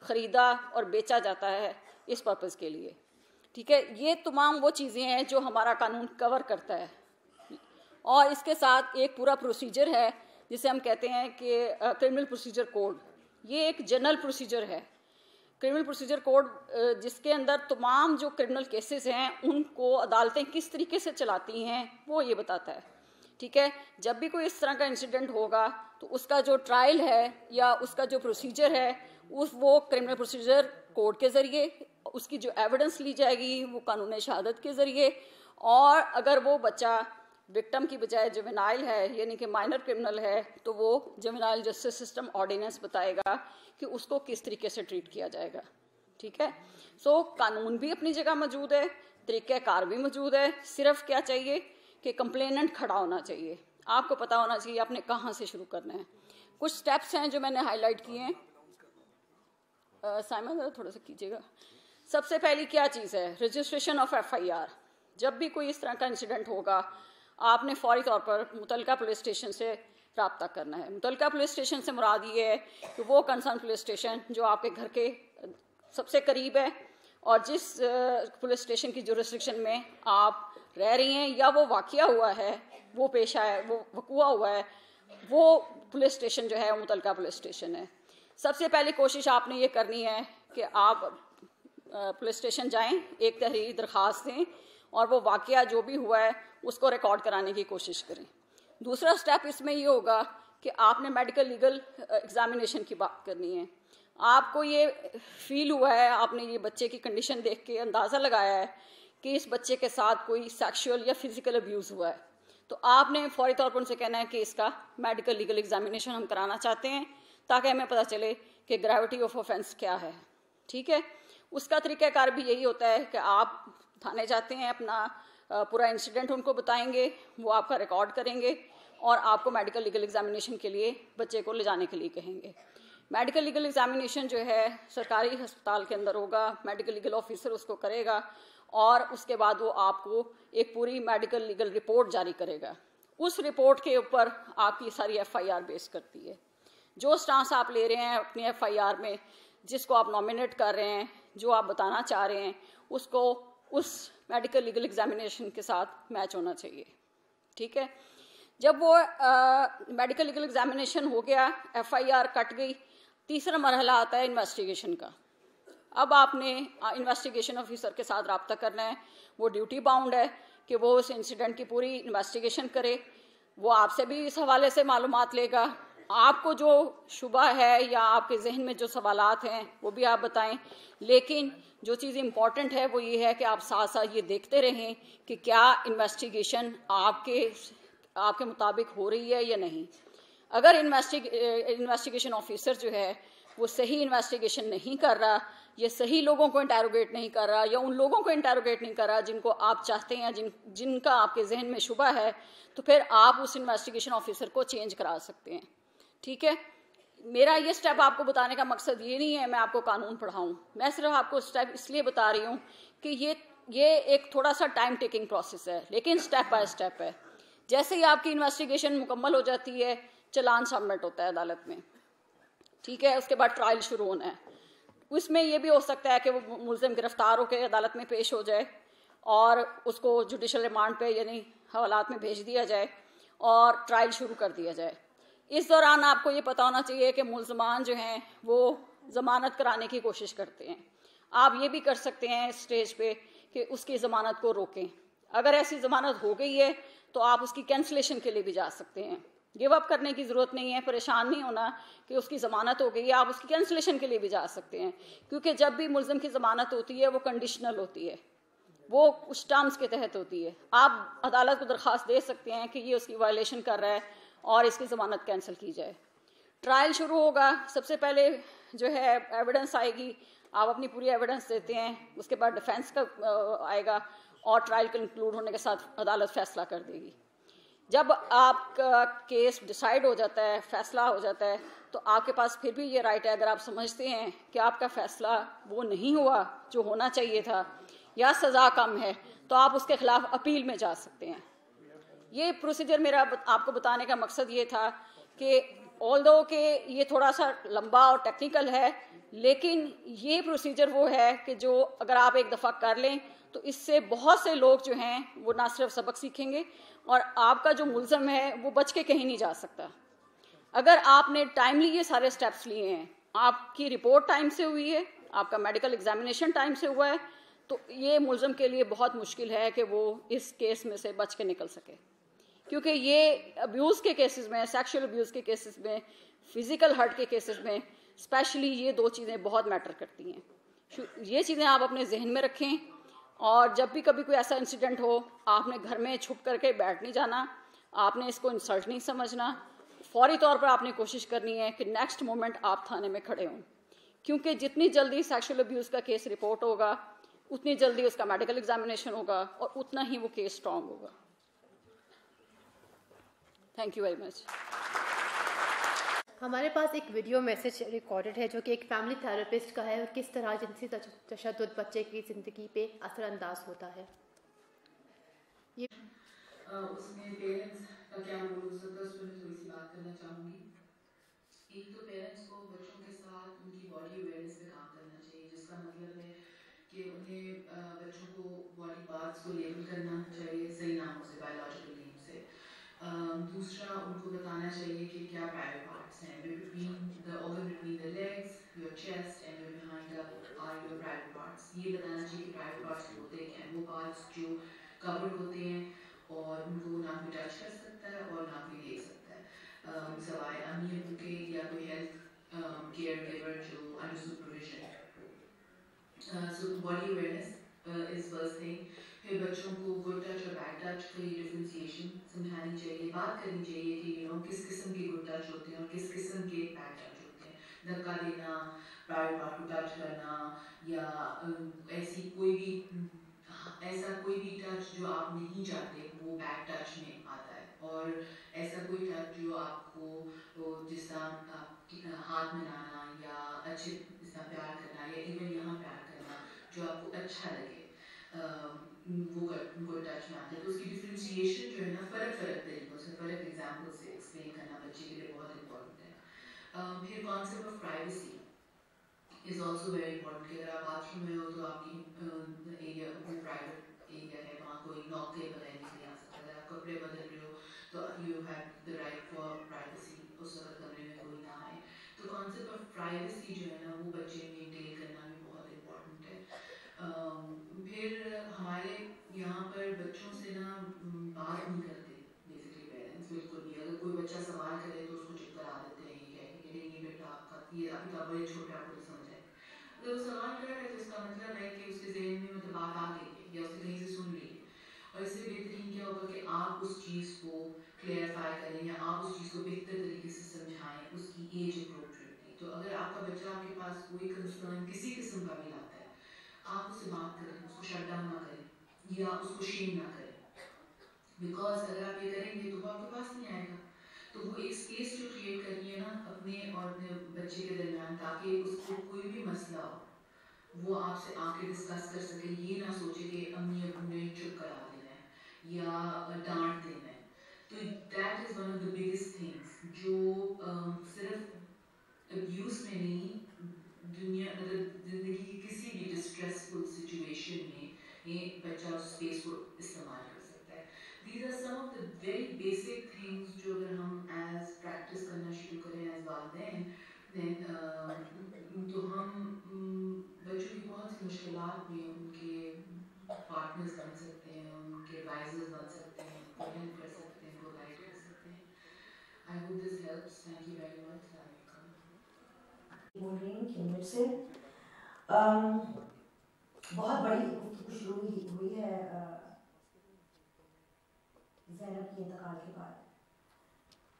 ख़रीदा और बेचा जाता है इस पर्पस के लिए। ठीक है, ये तमाम वो चीज़ें हैं जो हमारा कानून कवर करता है, और इसके साथ एक पूरा प्रोसीजर है जिसे हम कहते हैं कि क्रिमिनल प्रोसीजर कोड। ये एक जनरल प्रोसीजर है क्रिमिनल प्रोसीजर कोड जिसके अंदर तमाम जो क्रिमिनल केसेस हैं उनको अदालतें किस तरीके से चलाती हैं वो ये बताता है। ठीक है, जब भी कोई इस तरह का इंसिडेंट होगा तो उसका जो ट्रायल है या उसका जो प्रोसीजर है वो क्रिमिनल प्रोसीजर कोड के ज़रिए, उसकी जो एविडेंस ली जाएगी वो कानून शहादत के ज़रिए, और अगर वो बच्चा विक्टिम की बजाय जुवेनाइल है यानी कि माइनर क्रिमिनल है तो वो जुवेनाइल जस्टिस सिस्टम ऑर्डिनेंस बताएगा कि उसको किस तरीके से ट्रीट किया जाएगा। ठीक है, सो कानून भी अपनी जगह मौजूद है, तरीक़ाकार भी मौजूद है, सिर्फ क्या चाहिए कि कंप्लेनेंट खड़ा होना चाहिए, आपको पता होना चाहिए आपने कहाँ से शुरू करना है। कुछ स्टेप्स हैं जो मैंने हाईलाइट किए हैं, साइमन ज़रा थोड़ा सा कीजिएगा। सबसे पहली क्या चीज़ है, रजिस्ट्रेशन ऑफ FIR। जब भी कोई इस तरह का इंसिडेंट होगा आपने फौरी तौर पर मुतलका पुलिस स्टेशन से रब्ता करना है। मुतलका पुलिस स्टेशन से मुराद ये है कि वो कंसर्न पुलिस स्टेशन जो आपके घर के सबसे करीब है और जिस पुलिस स्टेशन की जुरिस्डिक्शन में आप रह रही हैं या वो वाक़या हुआ है, वो पेशा है, वो वक़ूआ हुआ है, वो पुलिस स्टेशन जो है वो मुतलका पुलिस स्टेशन है। सबसे पहली कोशिश आपने ये करनी है कि आप पुलिस स्टेशन जाएं, एक तहरीरी दरख्वास्त दें और वो वाक़या जो भी हुआ है उसको रिकॉर्ड कराने की कोशिश करें। दूसरा स्टेप इसमें ये होगा कि आपने मेडिकल लीगल एग्जामिनेशन की बात करनी है। आपको ये फील हुआ है, आपने ये बच्चे की कंडीशन देख के अंदाज़ा लगाया है कि इस बच्चे के साथ कोई सेक्सुअल या फिजिकल अब्यूज़ हुआ है, तो आपने फौरी तौर पर उनसे कहना है कि इसका मेडिकल लीगल एग्जामिनेशन हम कराना चाहते हैं ताकि हमें पता चले कि ग्रेविटी ऑफ ऑफेंस क्या है। ठीक है, उसका तरीक़ाकार भी यही होता है कि आप थाने जाते हैं, अपना पूरा इंसिडेंट उनको बताएंगे, वो आपका रिकॉर्ड करेंगे और आपको मेडिकल लीगल एग्जामिनेशन के लिए बच्चे को ले जाने के लिए कहेंगे। मेडिकल लीगल एग्जामिनेशन जो है सरकारी अस्पताल के अंदर होगा, मेडिकल लीगल ऑफिसर उसको करेगा और उसके बाद वो आपको एक पूरी मेडिकल लीगल रिपोर्ट जारी करेगा। उस रिपोर्ट के ऊपर आपकी सारी FIR बेस करती है। जो स्टांस आप ले रहे हैं अपनी FIR में, जिसको आप नॉमिनेट कर रहे हैं, जो आप बताना चाह रहे हैं, उसको उस मेडिकल लीगल एग्जामिनेशन के साथ मैच होना चाहिए। ठीक है, जब वो मेडिकल लीगल एग्जामिनेशन हो गया, FIR कट गई, तीसरा मरहला आता है इन्वेस्टिगेशन का। अब आपने इन्वेस्टिगेशन ऑफिसर के साथ रब्ता करना है, वो ड्यूटी बाउंड है कि वो उस इंसिडेंट की पूरी इन्वेस्टिगेशन करे। वो आपसे भी इस हवाले से मालूमात लेगा, आपको जो शुबा है या आपके जहन में जो सवालात हैं वो भी आप बताएं, लेकिन जो चीज़ इम्पॉर्टेंट है वो ये है कि आप साथ साथ ये देखते रहें कि क्या इन्वेस्टिगेशन आपके मुताबिक हो रही है या नहीं। अगर इन्वेस्टिगेशन ऑफिसर जो है वो सही इन्वेस्टिगेशन नहीं कर रहा, या सही लोगों को इंटेरोगेट नहीं कर रहा, या उन लोगों को इंटेरोगेट नहीं कर रहा जिनको आप चाहते हैं, जिनका आपके जहन में शुबा है, तो फिर आप उस इन्वेस्टिगेशन ऑफिसर को चेंज करा सकते हैं। ठीक है, मेरा ये स्टेप आपको बताने का मकसद ये नहीं है मैं आपको कानून पढ़ाऊँ, मैं सिर्फ आपको स्टेप इसलिए बता रही हूँ कि ये एक थोड़ा सा टाइम टेकिंग प्रोसेस है, लेकिन स्टेप बाय स्टेप है। जैसे ही आपकी इन्वेस्टिगेशन मुकम्मल हो जाती है, चलान सबमिट होता है अदालत में। ठीक है, उसके बाद ट्रायल शुरू होना है। उसमें ये भी हो सकता है कि वो मुलज़िम गिरफ्तार होकर अदालत में पेश हो जाए और उसको जुडिशल रिमांड पे यानी हवालात में भेज दिया जाए और ट्रायल शुरू कर दिया जाए। इस दौरान आपको ये पता होना चाहिए कि मुलज़मान जो हैं वो ज़मानत कराने की कोशिश करते हैं। आप ये भी कर सकते हैं इस स्टेज पे कि उसकी ज़मानत को रोकें। अगर ऐसी ज़मानत हो गई है तो आप उसकी कैंसलेशन के लिए भी जा सकते हैं। गिव अप करने की ज़रूरत नहीं है, परेशान नहीं होना कि उसकी ज़मानत हो गई है, आप उसकी कैंसलेशन के लिए भी जा सकते हैं, क्योंकि जब भी मुलज़िम की ज़मानत होती है वो कंडीशनल होती है, वो कुछ टर्म्स के तहत होती है। आप अदालत को दरख्वास्त दे सकते हैं कि ये उसकी वायलेशन कर रहा है और इसकी ज़मानत कैंसिल की जाए। ट्रायल शुरू होगा, सबसे पहले जो है एविडेंस आएगी, आप अपनी पूरी एविडेंस देते हैं, उसके बाद डिफेंस का आएगा और ट्रायल कंक्लूड होने के साथ अदालत फैसला कर देगी। जब आपका केस डिसाइड हो जाता है, फैसला हो जाता है, तो आपके पास फिर भी ये राइट है, अगर आप समझते हैं कि आपका फैसला वो नहीं हुआ जो होना चाहिए था या सज़ा कम है, तो आप उसके खिलाफ अपील में जा सकते हैं। ये प्रोसीजर मेरा आपको बताने का मकसद ये था कि ऑल्दो कि ये थोड़ा सा लंबा और टेक्निकल है, लेकिन ये प्रोसीजर वो है कि जो अगर आप एक दफ़ा कर लें तो इससे बहुत से लोग जो हैं वो ना सिर्फ सबक सीखेंगे और आपका जो मुलज़म है वो बच के कहीं नहीं जा सकता। अगर आपने टाइमली ये सारे स्टेप्स लिए हैं, आपकी रिपोर्ट टाइम से हुई है, आपका मेडिकल एग्जामिनेशन टाइम से हुआ है, तो ये मुलज़म के लिए बहुत मुश्किल है कि वो इस केस में से बच के निकल सके, क्योंकि ये अब्यूज़ के केसेस में, सेक्सुअल अब्यूज़ के केसेस में, फिज़िकल हर्ट के केसेस में स्पेशली ये दो चीज़ें बहुत मैटर करती हैं। ये चीज़ें आप अपने जहन में रखें, और जब भी कभी कोई ऐसा इंसिडेंट हो, आपने घर में छुप करके बैठ नहीं जाना, आपने इसको इंसल्ट नहीं समझना, फौरी तौर पर आपने कोशिश करनी है कि नेक्स्ट मोमेंट आप थाने में खड़े हों, क्योंकि जितनी जल्दी सेक्सुअल अब्यूज़ का केस रिपोर्ट होगा, उतनी जल्दी उसका मेडिकल एग्जामिनेशन होगा और उतना ही वो केस स्ट्रॉन्ग होगा। Thank you very much. हमारे पास एक वीडियो मैसेज रिकॉर्डेड है जो कि एक फैमिली थेरेपिस्ट का है, और किस तरह जिनसी तशद्दुद बच्चे की ज़िंदगी पे असरअंदाज होता है। ये उसमें पेरेंट्स का क्या रोल हो सकता है, उस पर मैं थोड़ी सी बात करना चाहूँगी। एक तो पेरेंट्स को बच्चों के साथ उनकी बॉडी अवेयरनेस पे काम करना चाहिए, जिसका मतलब है कि उन्हें बच्चों को बॉडी पार्ट्स को लेबल करना चाहिए सही नामों से, बायोलॉजिकल नेम से। दूसरा, उनको बताना चाहिए कि क्या प्राइवेट पार्ट्स हैं, between the organ between the legs, your chest and your behind up are your private parts. ये बताना चाहिए कि प्राइवेट पार्ट्स होते हैं, वो पार्ट्स जो कवर्ड होते हैं और उनको ना कोई टच कर सकता है और ना कोई देख सकता है, सवाए अम्मी अबू के या कोई हेल्थ केयर गिवर जो under supervision. So body awareness is first thing. फिर बच्चों को गुड टच और बैड टच की डिफ्रेंसिएशन समझानी चाहिए, बात करनी चाहिए कि किस किस्म के गुड टच होते हैं और किस किस्म के बैड टच होते हैं। धक्का देना, प्राइवेट पार्ट को टच करना, या ऐसा कोई भी टच जो आप नहीं चाहते वो बैड टच में आता है, और ऐसा कोई टच जो आपको जिस तरह हाथ मिलाना या अच्छे जिस तरह प्यार करना या इवन यहाँ प्यार करना जो आपको अच्छा लगे, वो उनको टच में आता है। तो उसकी डिफ्रेंशिएशन जो है ना, फ़र्क तरीक़ों से, फ़र्क एग्जाम्पल से एक्सप्लेन करना बच्चे के लिए बहुत इंपॉर्टेंट है। फिर concept of privacy is also very important कि अगर आप बाथरूम में हो तो आपकी एरिया वो प्राइवेट एरिया है, वहाँ कोई नॉक के बगैर नहीं आ सकता। अगर आप कपड़े बदल रहे हो तो you have the right for privacy, उस वक्त कमरे में कोई ना आए। तो कॉन्सेप्ट ऑफ प्राइवेसी जो है ना, वो बच्चे मेंटेन करना भी बहुत इम्पॉर्टेंट है। फिर हमारे यहाँ पर बच्चों से ना बात नहीं करते बेसिकली पेरेंट्स, बिल्कुल भी। अगर कोई बच्चा सवाल करे तो उसको चुप करा देते हैं, ये कह के नहीं बेटा आपका ये अभी तो आप बड़े छोटे, आपको तो समझ आए। अगर वो सवाल कर रहा है तो इसका मतलब है कि उसके जहन में मतलब बात आ गई है या उसने कहीं से सुन ली है, और इससे बेहतरीन क्या होगा कि आप उस चीज़ को क्लियरफाई करें या आप उस चीज़ को बेहतर तरीके से समझाएं उसकी एज अप्रोप्रिएटली। तो अगर आपका बच्चा आपके पास कोई कंसर्न किसी किस्म का भी लाता है, आप उससे बात करें, उसको शट डाउन ना करें या उसको शेम ना करें, बिकॉज अगर आप ये करेंगे तो वो आपके पास नहीं आएगा। तो वो एक स्पेस जो क्रिएट करनी है ना अपने और अपने बच्चे के दरमियान, ताकि उसको कोई भी मसला हो वो आपसे आके डिस्कस कर सके, ये ना सोचे कि अम्मी अबू ने चुप करा देना है या डांट देना है। तो that is one of the biggest things जो सिर्फ अब्यूज़ में नहीं, दुनिया मतलब ज़िंदगी की किसी भी डिस्ट्रेसफुल सिचुएशन में ये बच्चा उस स्पेस को इस्तेमाल कर सकता है। These are some of the very basic things जो अगर हम as practice करना शुरू करें as वालिदैन, then तो हम बच्चों की बहुत सी मुश्किलात में उनके पार्टनर्स बन सकते हैं, उनके एडवाइजर्स बन सकते हैं, उनको हेल्प कर सकते हैं, उनको गाइड कर सकते हैं। I hope this helps. Thank you very much. बोल रही हूँ यूनिट से बहुत बड़ी गुफ्तगू शुरू हुई है ज़ैनब के इंतकाल के बाद।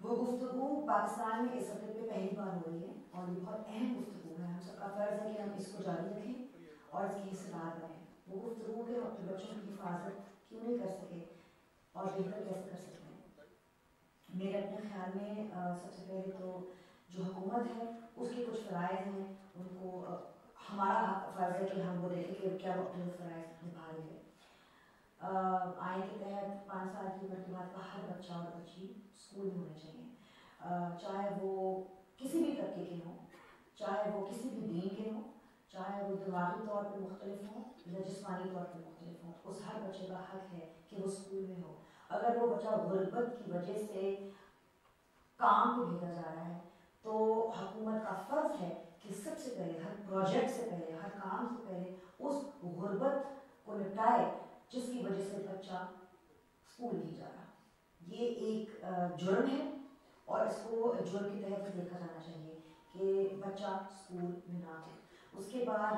वो गुफ्तगू पाकिस्तान में इस वक्त पे पहली बार हो रही है और ये बहुत अहम गुफ्तगू है। हम सबका फ़र्ज़ है कि हम इसको जारी रखें और इसके हिस्सेदार बनें। वो गुफ्तगू के अपने बच्चों की हिफाजत क्यों नहीं कर सके और बेहतर कैसे कर सकते हैं। मेरे अपने ख्याल में सबसे पहले तो जो हुकूमत है उसके कुछ फ़राइज़ हैं, उनको हमारा फ़र्ज़ है कि हम वो देखें कि क्या वो अपने फ़राइज़ निभा रहे हैं। आइन के तहत 5 साल की उम्र के बाद का हर बच्चा और बच्ची स्कूल में होने चाहिए, चाहे वो किसी भी तबके के हों, चाहे वो किसी भी दीन के हों, चाहे वो दिमागी तौर पर मुख्तलिफ हों या जिस्मानी तौर पर मुख्तलिफ हों। उस हर बच्चे का हक है कि वो स्कूल में हो। अगर वो बच्चा गुर्बत की वजह से काम पे भेजा जा रहा है तो हुकूमत का फ़र्ज़ है कि सबसे पहले, हर प्रोजेक्ट से पहले, हर काम से पहले उस गुर्बत को निपटाए जिसकी वजह से बच्चा स्कूल नहीं जा रहा। ये एक जुर्म है और इसको जुर्म की तरह से देखा जाना चाहिए कि बच्चा स्कूल में ना हो। उसके बाद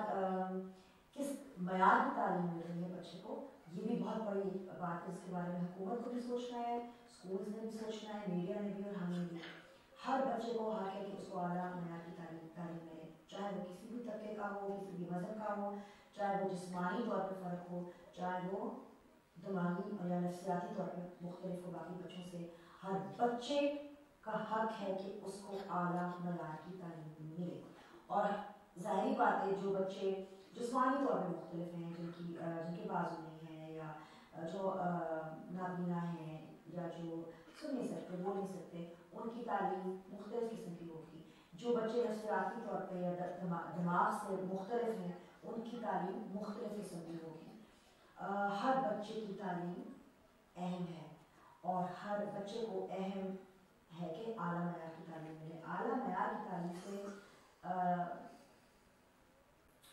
किस मयार की तालीम मिल रही है बच्चे को, ये भी बहुत बड़ी बात है। इसके बारे में हुकूमत को भी सोचना है, स्कूल्स ने भी सोचना है, मीडिया ने भी और हमें भी। हर बच्चे को हक है कि उसको आला मयार की तालीम मिले, चाहे वो किसी भी तबके का हो, किसी भी वजन का हो, चाहे वो जिस्मानी तौर पर फ़र्क हो, चाहे वो दिमागी या नफ्सियाती तौर पर मुख्तलिफ हो बाकी बच्चों से। हर बच्चे का हक है कि उसको आला मयार की तालीम मिले। और ज़ाहिरी बात है, जो बच्चे जिस्मानी तौर पर मुख्तलिफ हैं, जिनके बाजू नहीं है, या जो नाबीना हैं, या जो सुन नहीं सकते, बोल नहीं सकते, उनकी तालीम मुख्तलिफ किस्म की होगी। जो बच्चे नफ्सियाती तौर पर या दिमाग से मुख्तलिफ हैं, उनकी तालीम मुख्तलिफ किस्म की होगी। हर बच्चे की तालीम अहम है और हर बच्चे को अहम है कि आला मयार की तालीम मिले। आला मयार की तालीम से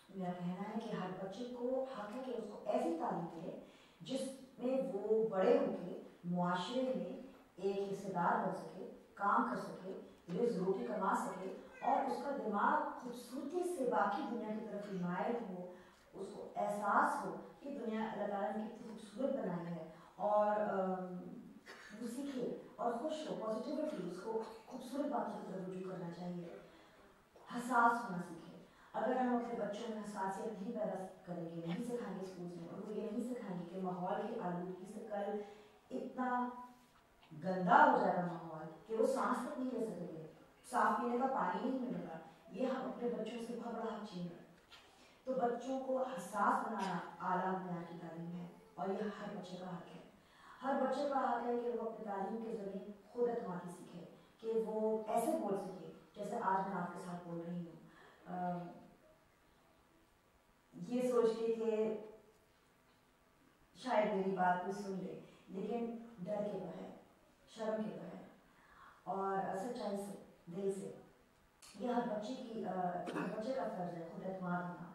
मेरा कहना है कि हर बच्चे को हक है कि उसको ऐसी तालीम मिले जिसमें वो बड़े होकर मुआशरे में एक हिस्सेदार बन सके, काम कर सके, रिज़्क़ रोटी कमा सके और उसका दिमाग खूबसूरती से बाकी दुनिया की तरफ मायल हो, उसको एहसास हो कि दुनिया अल्लाह ताला ने कितनी खूबसूरत बनाई है और वो सीखे और खुश हो, पॉजिटिविटी, उसको खूबसूरत बातों की तरफ रुजू करना चाहिए, हसास होना सीखे। अगर हम अपने बच्चों में हसासियत नहीं पैदा करेंगे, नहीं सिखाएंगे स्कूल में, उनको ये नहीं सिखाएंगे कि माहौल की आलूदगी से कल इतना गंदा हो जाएगा माहौल कि वो सांस तक नहीं ले सकेंगे, साफ पीने का पानी नहीं मिलेगा, ये हम अपने बच्चों से बहुत बड़ा हक छीन रहे हैं। तो बच्चों को हसास बनाना आला मयार की तालीम है और ये हर बच्चे का हक है। हर बच्चे का हक है कि वो अपनी तालीम के जरिए खुद एतमादी सीखे, कि वो ऐसे बोल सके जैसे आज मैं आपके साथ बोल रही हूँ, ये सोच के कि शायद मेरी बात कोई सुन ले, लेकिन डर के बगैर, शर्म के बगैर और सच्चाई से, दिल से। ये हर बच्चे का फर्ज है खुद एतमाद होना।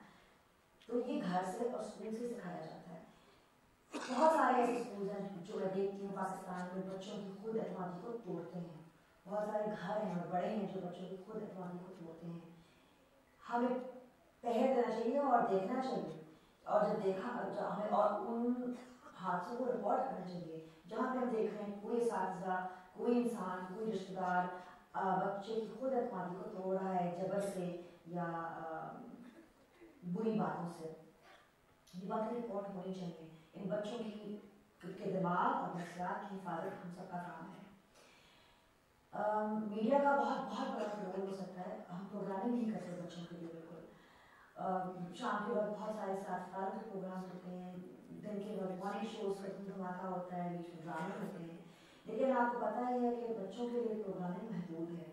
तो ये घर से और स्कूल से सिखाया जाता है। बहुत सारे ऐसे स्कूल हैं जो मैं देखती हूँ पाकिस्तान में बच्चों की खुद एतमादी को तोड़ते हैं। बहुत सारे घर हैं और बड़े हैं जो बच्चों की खुद एतमादी को तोड़ते हैं। हमें पहल देना चाहिए और देखना चाहिए, और जब देखा हमें और उन हादसों को रिकॉर्ड करना चाहिए जहाँ पे हम देख रहे हैं कोई असातिज़ा, कोई इंसान, कोई रिश्तेदार बच्चे की खुद एतमादी को तोड़ रहा है जबर से या बुरी बातों से। ये बातें रिपोर्ट होनी चाहिए। इन बच्चों के दिमाग और नफ्सियात की हिफाजत हम सबका काम है। मीडिया का बहुत बड़ा रोल हो सकता है। हम प्रोग्रामिंग नहीं करते बच्चों के लिए बिल्कुल। शाम के वक्त बहुत सारे साथ के प्रोग्राम होते हैं, दिन के वक्त मॉर्निंग शोज का धमाका होता है, बीच में ड्रामे होते हैं, लेकिन आपको पता ही है कि बच्चों के लिए प्रोग्रामिंग महदूद है।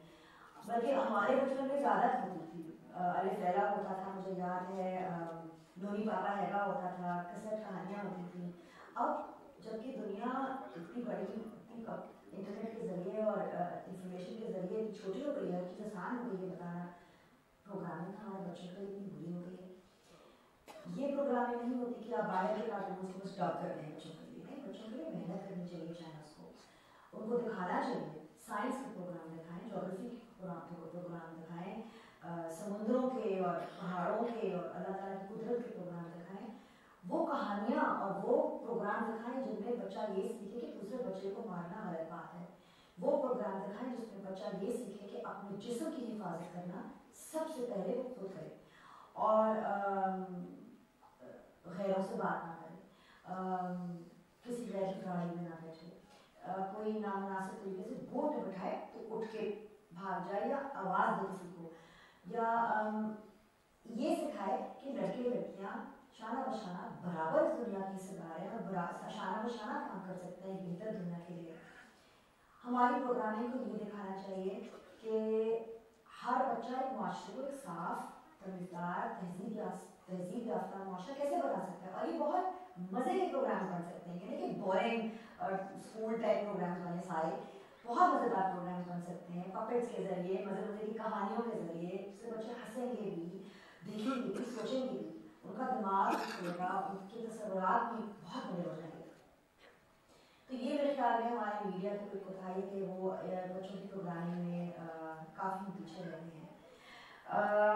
बल्कि हमारे बचपन में ज़्यादा होती थी। अलिफ लैला होता था, मुझे याद है, नूनी पापा हैगा होता था, कैसेट कहानियाँ होती थी। अब जबकि दुनिया इतनी बड़ी, इंटरनेट के ज़रिए और इंफॉर्मेशन के ज़रिए छोटी हो गई है, चीज़ आसान हो गई है बताना, प्रोग्रामिंग हमारे बच्चों के लिए इतनी बुरी हो गई है। ये प्रोग्रामिंग नहीं होती कि आप बाहर के कार्टून को स्टॉप कर दें बच्चों के लिए। नहीं, बच्चों के लिए मेहनत करनी चाहिए चैनल्स को, उनको दिखाना चाहिए। साइंस के प्रोग्राम दिखाएं, ज्योग्राफी के प्रोग्राम दिखाएं, समुद्रों के और पहाड़ों के और अल्लाह ताला की कुदरत के प्रोग्राम दिखाएं। वो कहानियाँ और वो प्रोग्राम दिखाएं जिनमें बच्चा ये सीखे कि दूसरे बच्चे को मारना गलत बात है। वो प्रोग्राम दिखाएं जिसमें बच्चा ये सीखे कि अपने जिस्म की हिफाजत करना सबसे पहले वो खुद करे और गैरों से बात ना करे, किसी गैर की गाड़ी में ना बैठे, कोई नामुनासिब तरीके से गोद में बैठाए तो उठ के भाग जाए या आवाज़ दे किसी को, या ये सिखाए कि लड़के लड़कियाँ शाना बशाना बराबर इस दुनिया की हिस्सेदार हैं और शाना बशाना काम कर सकते हैं बेहतर दुनिया के लिए। हमारी प्रोग्रामिंग को ये दिखाना चाहिए कि हर बच्चा एक माशरे को एक साफ, तमीज़दार, तहजीब याफ्ता माशरा कैसे बना सकता है। और ये बहुत मज़े के प्रोग्राम बन सकते हैं, यानी कि बोरिंग और स्कूल टाइप प्रोग्राम बने सारे, बहुत मज़ेदार प्रोग्राम बन सकते हैं पपेट्स के ज़रिए, मज़े की कहानियों के ज़रिए, जिससे बच्चे हंसेंगे भी, देखेंगे भी, सोचेंगे भी, उनका दिमाग खुलेगा, उनके तसव्वुरात भी बहुत बड़े हो जाएंगे। तो ये मेरे ख्याल में हमारे मीडिया की कोई कोताही कि वो बच्चों की प्रोग्रामिंग में काफ़ी पीछे रह गए हैं।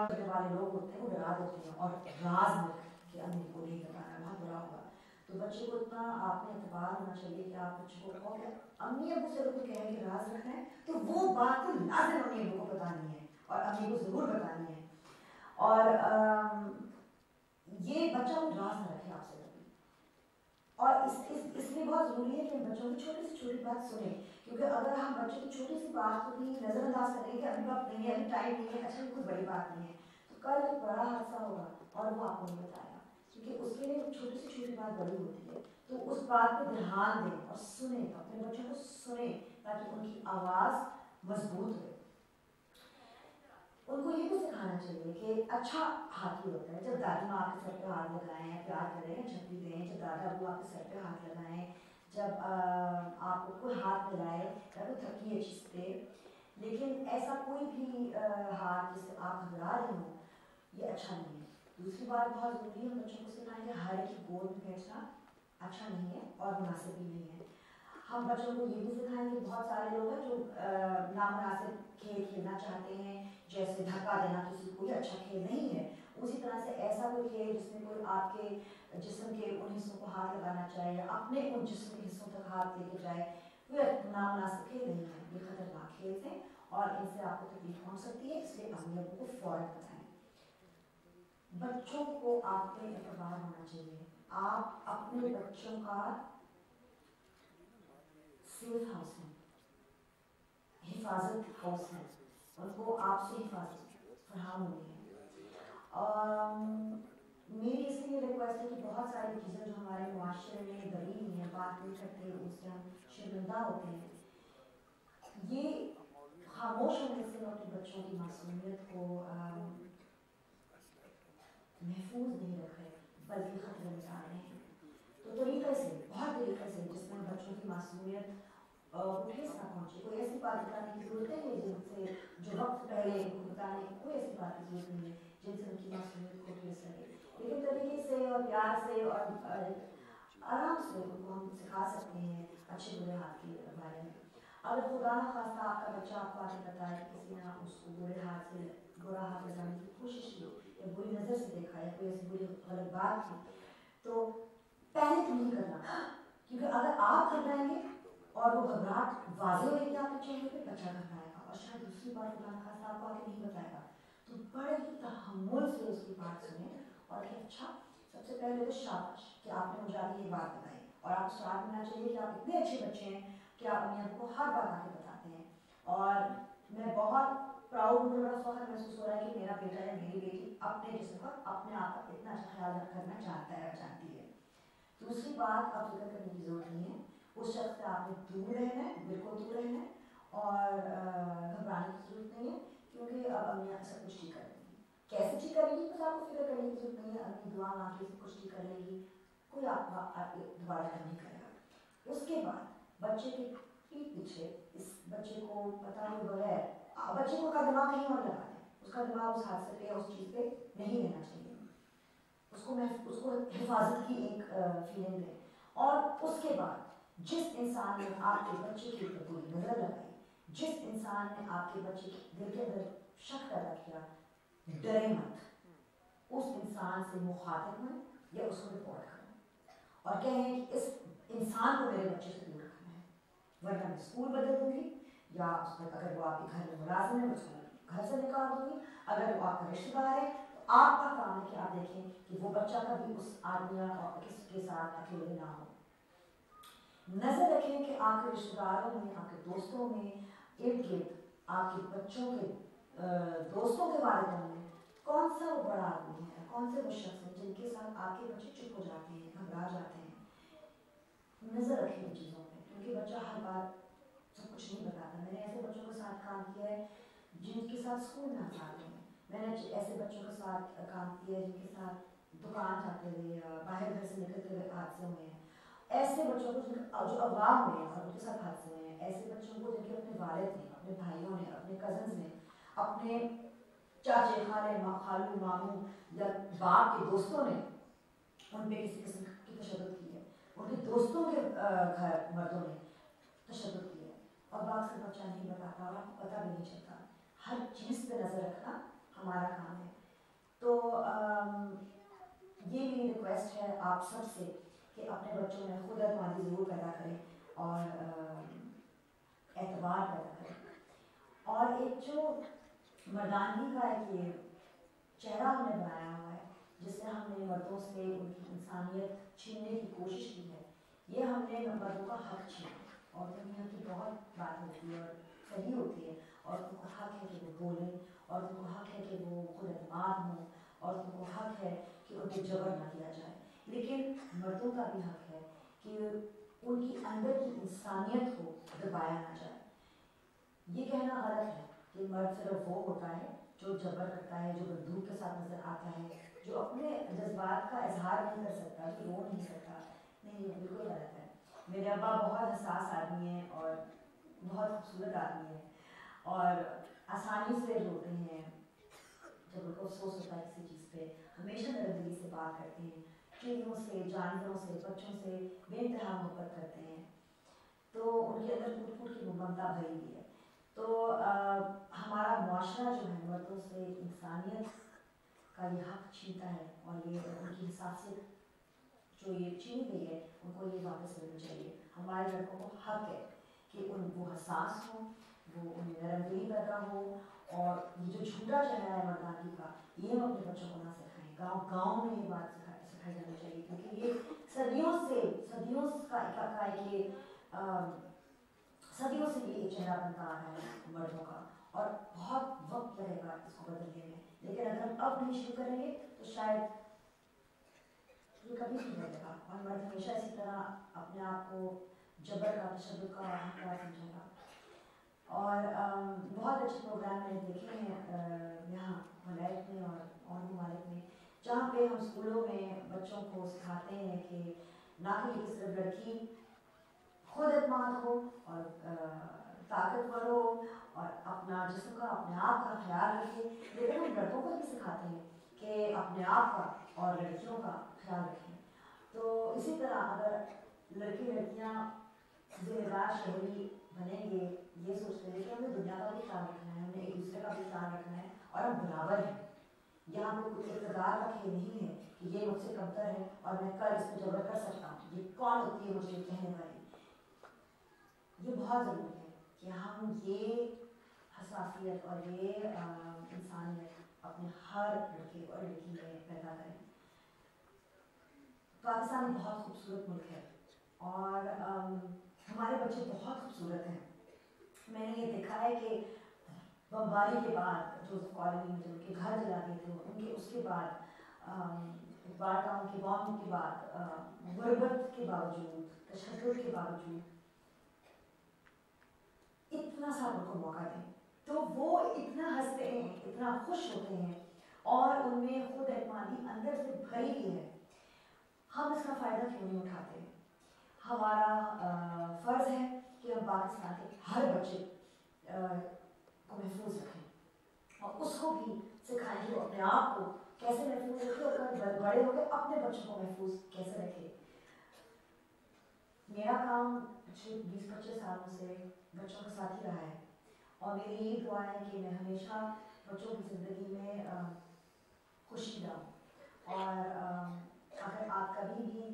जो वाले लोग होते हैं वो डरा देते हैं और राज में कि अम्मी को नहीं बताना, बहुत बुरा होगा। तो बच्चे को इतना आप में एतबार होना चाहिए कि आप बच्चे को कहो कि अम्मी अबू से कोई कहे कि राज रखना है तो वो बात तो लाजिम अम्मी अबू को बतानी है और अम्मी को ज़रूर बतानी है। और ये बच्चा वो राज न रखे आपसे कभी। और इसलिए बहुत ज़रूरी है कि बच्चों की छोटी से छोटी बात सुने, क्योंकि अगर हम बच्चे की छोटी सी बात को भी नज़रअंदाज करेंगे कि अभी वक्त नहीं है, अभी टाइम नहीं है, अच्छा ये कोई बड़ी बात नहीं है, तो कल एक बड़ा हादसा होगा और वो आपको नहीं बताएगा, क्योंकि उसके लिए छोटी से छोटी बात बड़ी होती है। तो उस बात पर ध्यान दें और सुने, अपने बच्चों को सुने ताकि उनकी आवाज़ मजबूत हो। उनको ये भी सिखाना चाहिए कि अच्छा हाथी होता है, जब दादी माँ आपके सर पे हाथ लगाएं, प्यार करें, झपकी दें, जब दादा अबू आपके सर पे हाथ लगाएं, जब आपको कोई हाथ मिलाए या कोई थकी अच्छी से, लेकिन ऐसा कोई भी हाथ जिससे आप घबरा रहे हो, ये अच्छा नहीं है। दूसरी बात बहुत ज़रूरी है, बच्चों को सिखाएंगे हर एक की गोद में बैठना अच्छा नहीं है और मुनासिब भी नहीं है। हम बच्चों को ये भी सिखाएंगे, बहुत सारे लोग हैं जो नामुनासिब खेल खेलना चाहते हैं, जैसे धक्का देना किसी को, अच्छा खेल नहीं है। उसी तरह से ऐसा कोई खेल जिसमें कोई आपके जिस्म के उन हिस्सों को हाथ लगाना चाहे या अपने उन जिस्म के हिस्सों तक हाथ लेके जाए, वो नामुनासिब खेल नहीं है, ये खतरनाक खेल थे और इनसे आपको तकलीफ पहुँच सकती है। इसलिए अम्मी अबू को फ़ौरन बताएं। बच्चों को आप पे एतबार होना चाहिए। आप अपने बच्चों का सेफ हाउस है, हिफाजत हाउस है, उनको आपसे हिफाजत फराहम हुई है। मेरी इसलिए रिक्वेस्ट है कि बहुत सारी चीज़ें जो हमारे मुआशरे में दबी हुई हैं, बात नहीं करते, उससे हम शर्मिंदा होते हैं, ये खामोश होने से अपने बच्चों की मासूमियत को महफूज नहीं रख रहे बल्कि खतरे में डाल रहे हैं। तो तरीके से, बहुत तरीके से, जिसमें बच्चों की मासूमियत ठेस ना पहुँचे। कोई ऐसी बात बताने की जरूरत नहीं है जिनसे जो वक्त पहले उनको बताने की कोई ऐसी बात की जरूरत नहीं है जिनसे उनकी मासूमियत को ठेस लगे, लेकिन तरीके से और प्यार से और आराम से उनको हम सिखा सकते हैं अच्छे बुरे हाथ के बारे में। अगर खुदा न खास्ता आपका बच्चा आपको आके बताए कि किसी ने उसको बुरे हाथ से बुरा हाथ लगाने की कोशिश की या बुरी नज़र से देखा या कोई ऐसी बुरी गलत बात की, तो पैनिक नहीं करना, क्योंकि अगर आप घबराएंगे और वो घबराहट वाज़ेह होगी आपके चेहरे पे, बच्चा घबराएगा और शायद दूसरी बार खुदा न खास्ता आपको आके नहीं बताएगा। तो बड़े ही तहम्मुल से उसकी बात सुने और कि अच्छा, सबसे पहले तो शाबाश कि आपने मुझे आगे ये बात बताई, और आपको स्वाद मिलना चाहिए कि आप इतने अच्छे बच्चे हैं कि आप अम्मी अब्बू को हर बात आके बताते हैं। और मैं बहुत प्राउड हूँ, बड़ा फख्र महसूस हो रहा है कि मेरा बेटा या मेरी बेटी अपने जिस्म पर अपने आप का इतना अच्छा ख्याल करना चाहता है, चाहती है। दूसरी बात, आप फिक्र करने की जरूरत नहीं है, उस शख्स से आपने दूर रहना है, बिल्कुल दूर रहना है, और घबराने की जरूरत नहीं है, क्योंकि अब अम्मी सब कुछ ठीक कर लेंगी। कैसे ठीक करेगी बस आपको फिक्र करने की जरूरत नहीं है, अम्मी दुआ मांग के सब कुछ ठीक कर लेंगी, कोई आप दोबारा नहीं करेगा। उसके बाद बच्चे के पीठ पीछे इस बच्चे को पता हुए बगैर बच्चे को का दिमाग कहीं और लगा दें, उसका दिमाग उस हादसे पे उस चीज़ पे नहीं रहना चाहिए, उसको हिफाजत की एक फीलिंग दें। और उसके बाद जिस इंसान ने आपके बच्चे के ऊपर कोई नजर लगाई, जिस इंसान ने आपके बच्चे के दिल के अंदर शक पैदा किया, डरे मत, उस इंसान से मुखातिब हों या उसको रिपोर्ट करें और कहें कि इस इंसान को मेरे बच्चे से दूर रखना है, वरना मैं स्कूल बदल दूंगी, या उसमें अगर वो आपके घर में मुलाजिम है उसको घर से निकाल दूंगी, अगर वो आपका रिश्तेदार है तो आपका काम है कि आप देखें कि वो बच्चा कभी उस आदमी और किसके साथ अकेले ना हो। नजर रखें कि आपके रिश्तेदारों में, आपके दोस्तों में, इर्द गिर्द आपके बच्चों के दोस्तों के बारे में कौन सा वो बड़ा आदमी है, कौन से वो शख्स है जिनके साथ आपके बच्चे चुप हो जाते हैं, घबरा जाते हैं। नजर रखें इन चीज़ों पे, क्योंकि बच्चा हर बार सब कुछ नहीं बताता। मैंने ऐसे बच्चों के साथ काम किया है जिनके साथ स्कूल ना जाते हैं, मैंने ऐसे बच्चों के साथ काम किया है जिनके साथ दुकान जाते हुए या बाहर घर से निकलते हुए हादसे हुए हैं, ऐसे बच्चों को जो अवाम हुए हैं और उनके साथ हादसे हुए हैं, ऐसे बच्चों को जिनके अपने वालिद ने, अपने भाइयों ने, अपने कजन्स ने, अपने चाचे खाले खालू मामू या बाप के दोस्तों ने उन पे किसी किस्म की तशद्दुद की है, उनके दोस्तों के घर मर्दों ने तशद्दुद की है और बात से बच्चा नहीं बताता और आपको पता भी नहीं चलता। हर चीज़ पे नज़र रखना हमारा काम है। तो ये मेरी रिक्वेस्ट है आप सबसे कि अपने बच्चों में खुद एतमादी ज़रूर पैदा करें और एतबार पैदा करें। और एक जो मर्दानगी का एक ये चेहरा हमने बनाया हुआ है जिससे हमने मर्दों से उनकी इंसानियत छीनने की कोशिश की है, ये हमने मर्दों का हक छीना। और दुनिया की बहुत बात होती है और सही होती है और उनको हक है कि वो बोलें और उनको हक है कि वो खुद एतमाद हों और उनको हक है कि उन पर जबर ना किया जाए। लेकिन मर्दों का भी हक है कि उनकी अंदर की इंसानियत को दबाया ना जाए। ये कहना गलत है कि मर्द सिर्फ वो होता है जो जबर करता है, जो बंदूक के साथ नजर आता है, जो अपने जज्बात का इजहार नहीं कर सकता, जो रो नहीं सकता। नहीं, ये बिल्कुल गलत है। मेरे अब्बा बहुत हसास आदमी हैं और बहुत खूबसूरत आदमी हैं और आसानी से रोते हैं जब उनको अफसोस होता है किसी चीज़ पे, हमेशा नरमी से बात करते हैं, चिड़ियों से, जानवरों से, बच्चों से बेइंतहा मोहब्बत करते हैं। तो उनके अंदर कूट कूट की ममता भरी हुई है। तो हमारा मुआशरा जो है मर्दों से इंसानियत का ये हक छीनता है और ये उनकी हसासियत जो ये छीनी गई है उनको ये वापस लेनी चाहिए। हमारे लड़कों को हक है कि वो हसास हो, वो उनमें नरमदिली पैदा हो और ये जो झूठा चेहरा है मर्दानगी का ये हम अपने बच्चों को ना सिखाएं। गाँव में ये बात सिखाई जानी चाहिए क्योंकि ये सदियों से ये चेहरा बनता आ रहा है मर्दों का और बहुत वक्त लगेगा इसको बदलने में। लेकिन अगर हम अब नहीं शुरू करेंगे तो शायद ये कभी नहीं बदलेगा और मर्द हमेशा इसी तरह अपने आप को जबर का, तशद्दुद का हकदार समझेगा। और बहुत अच्छे प्रोग्राम मैंने देखे हैं यहाँ मलाइक में और ममालिक में जहाँ पे हम स्कूलों में बच्चों को सिखाते हैं कि ना कि सिर्फ लड़की खुद एतमाद हो और ताकतवर हो और अपना जिस्म का, अपने आप का ख्याल रखे, लेकिन हम लड़कों को भी सिखाते हैं कि अपने आप का और लड़कियों का ख्याल रखें। तो इसी तरह अगर लड़के लड़कियाँ जिम्मेदार शहरी बनेंगे ये सोचते हैं कि हमें दुनिया का भी ख्याल रखना है, हमें एक दूसरे का भी ख्याल रखना है और हम बराबर हैं। यहाँ पे कोई इक़्तिदार का खेल नहीं है कि ये मुझसे कमतर है और मैं कल इस पर जबर कर सकता हूँ। ये कौन होती है मुझे कहने वाली? ये बहुत ज़रूरी है कि हम ये हसासियत और ये इंसानियत अपने हर लड़के और लड़की में पैदा करें। पाकिस्तान बहुत खूबसूरत मुल्क है और हमारे बच्चे बहुत खूबसूरत हैं। मैंने ये देखा है कि बमबारी के बाद जो कॉलोनी में उनके घर जला दिए थे उनके उसके बाद बार टाउन की बॉम्ब के बाद गुर्बत के बावजूद, तशद्दुद के बावजूद इतना सा उनको मौका दें तो वो इतना हंसते हैं, इतना खुश होते हैं और उनमें खुद एतमादी अंदर से भरी हुई है। हम इसका फ़ायदा क्यों नहीं उठाते? हमारा फ़र्ज़ है कि हम पाकिस्तान के हर बच्चे को महफूज रखें और उसको भी सिखाएं कि वो अपने आप को कैसे महफूज रखे और बड़े होकर अपने बच्चों को महफूज कैसे रखे। मेरा काम पिछले 20-25 सालों से बच्चों के साथ ही रहा है और मेरी यही दुआ है कि मैं हमेशा बच्चों की ज़िंदगी में खुशी लाऊं। और अगर आप कभी भी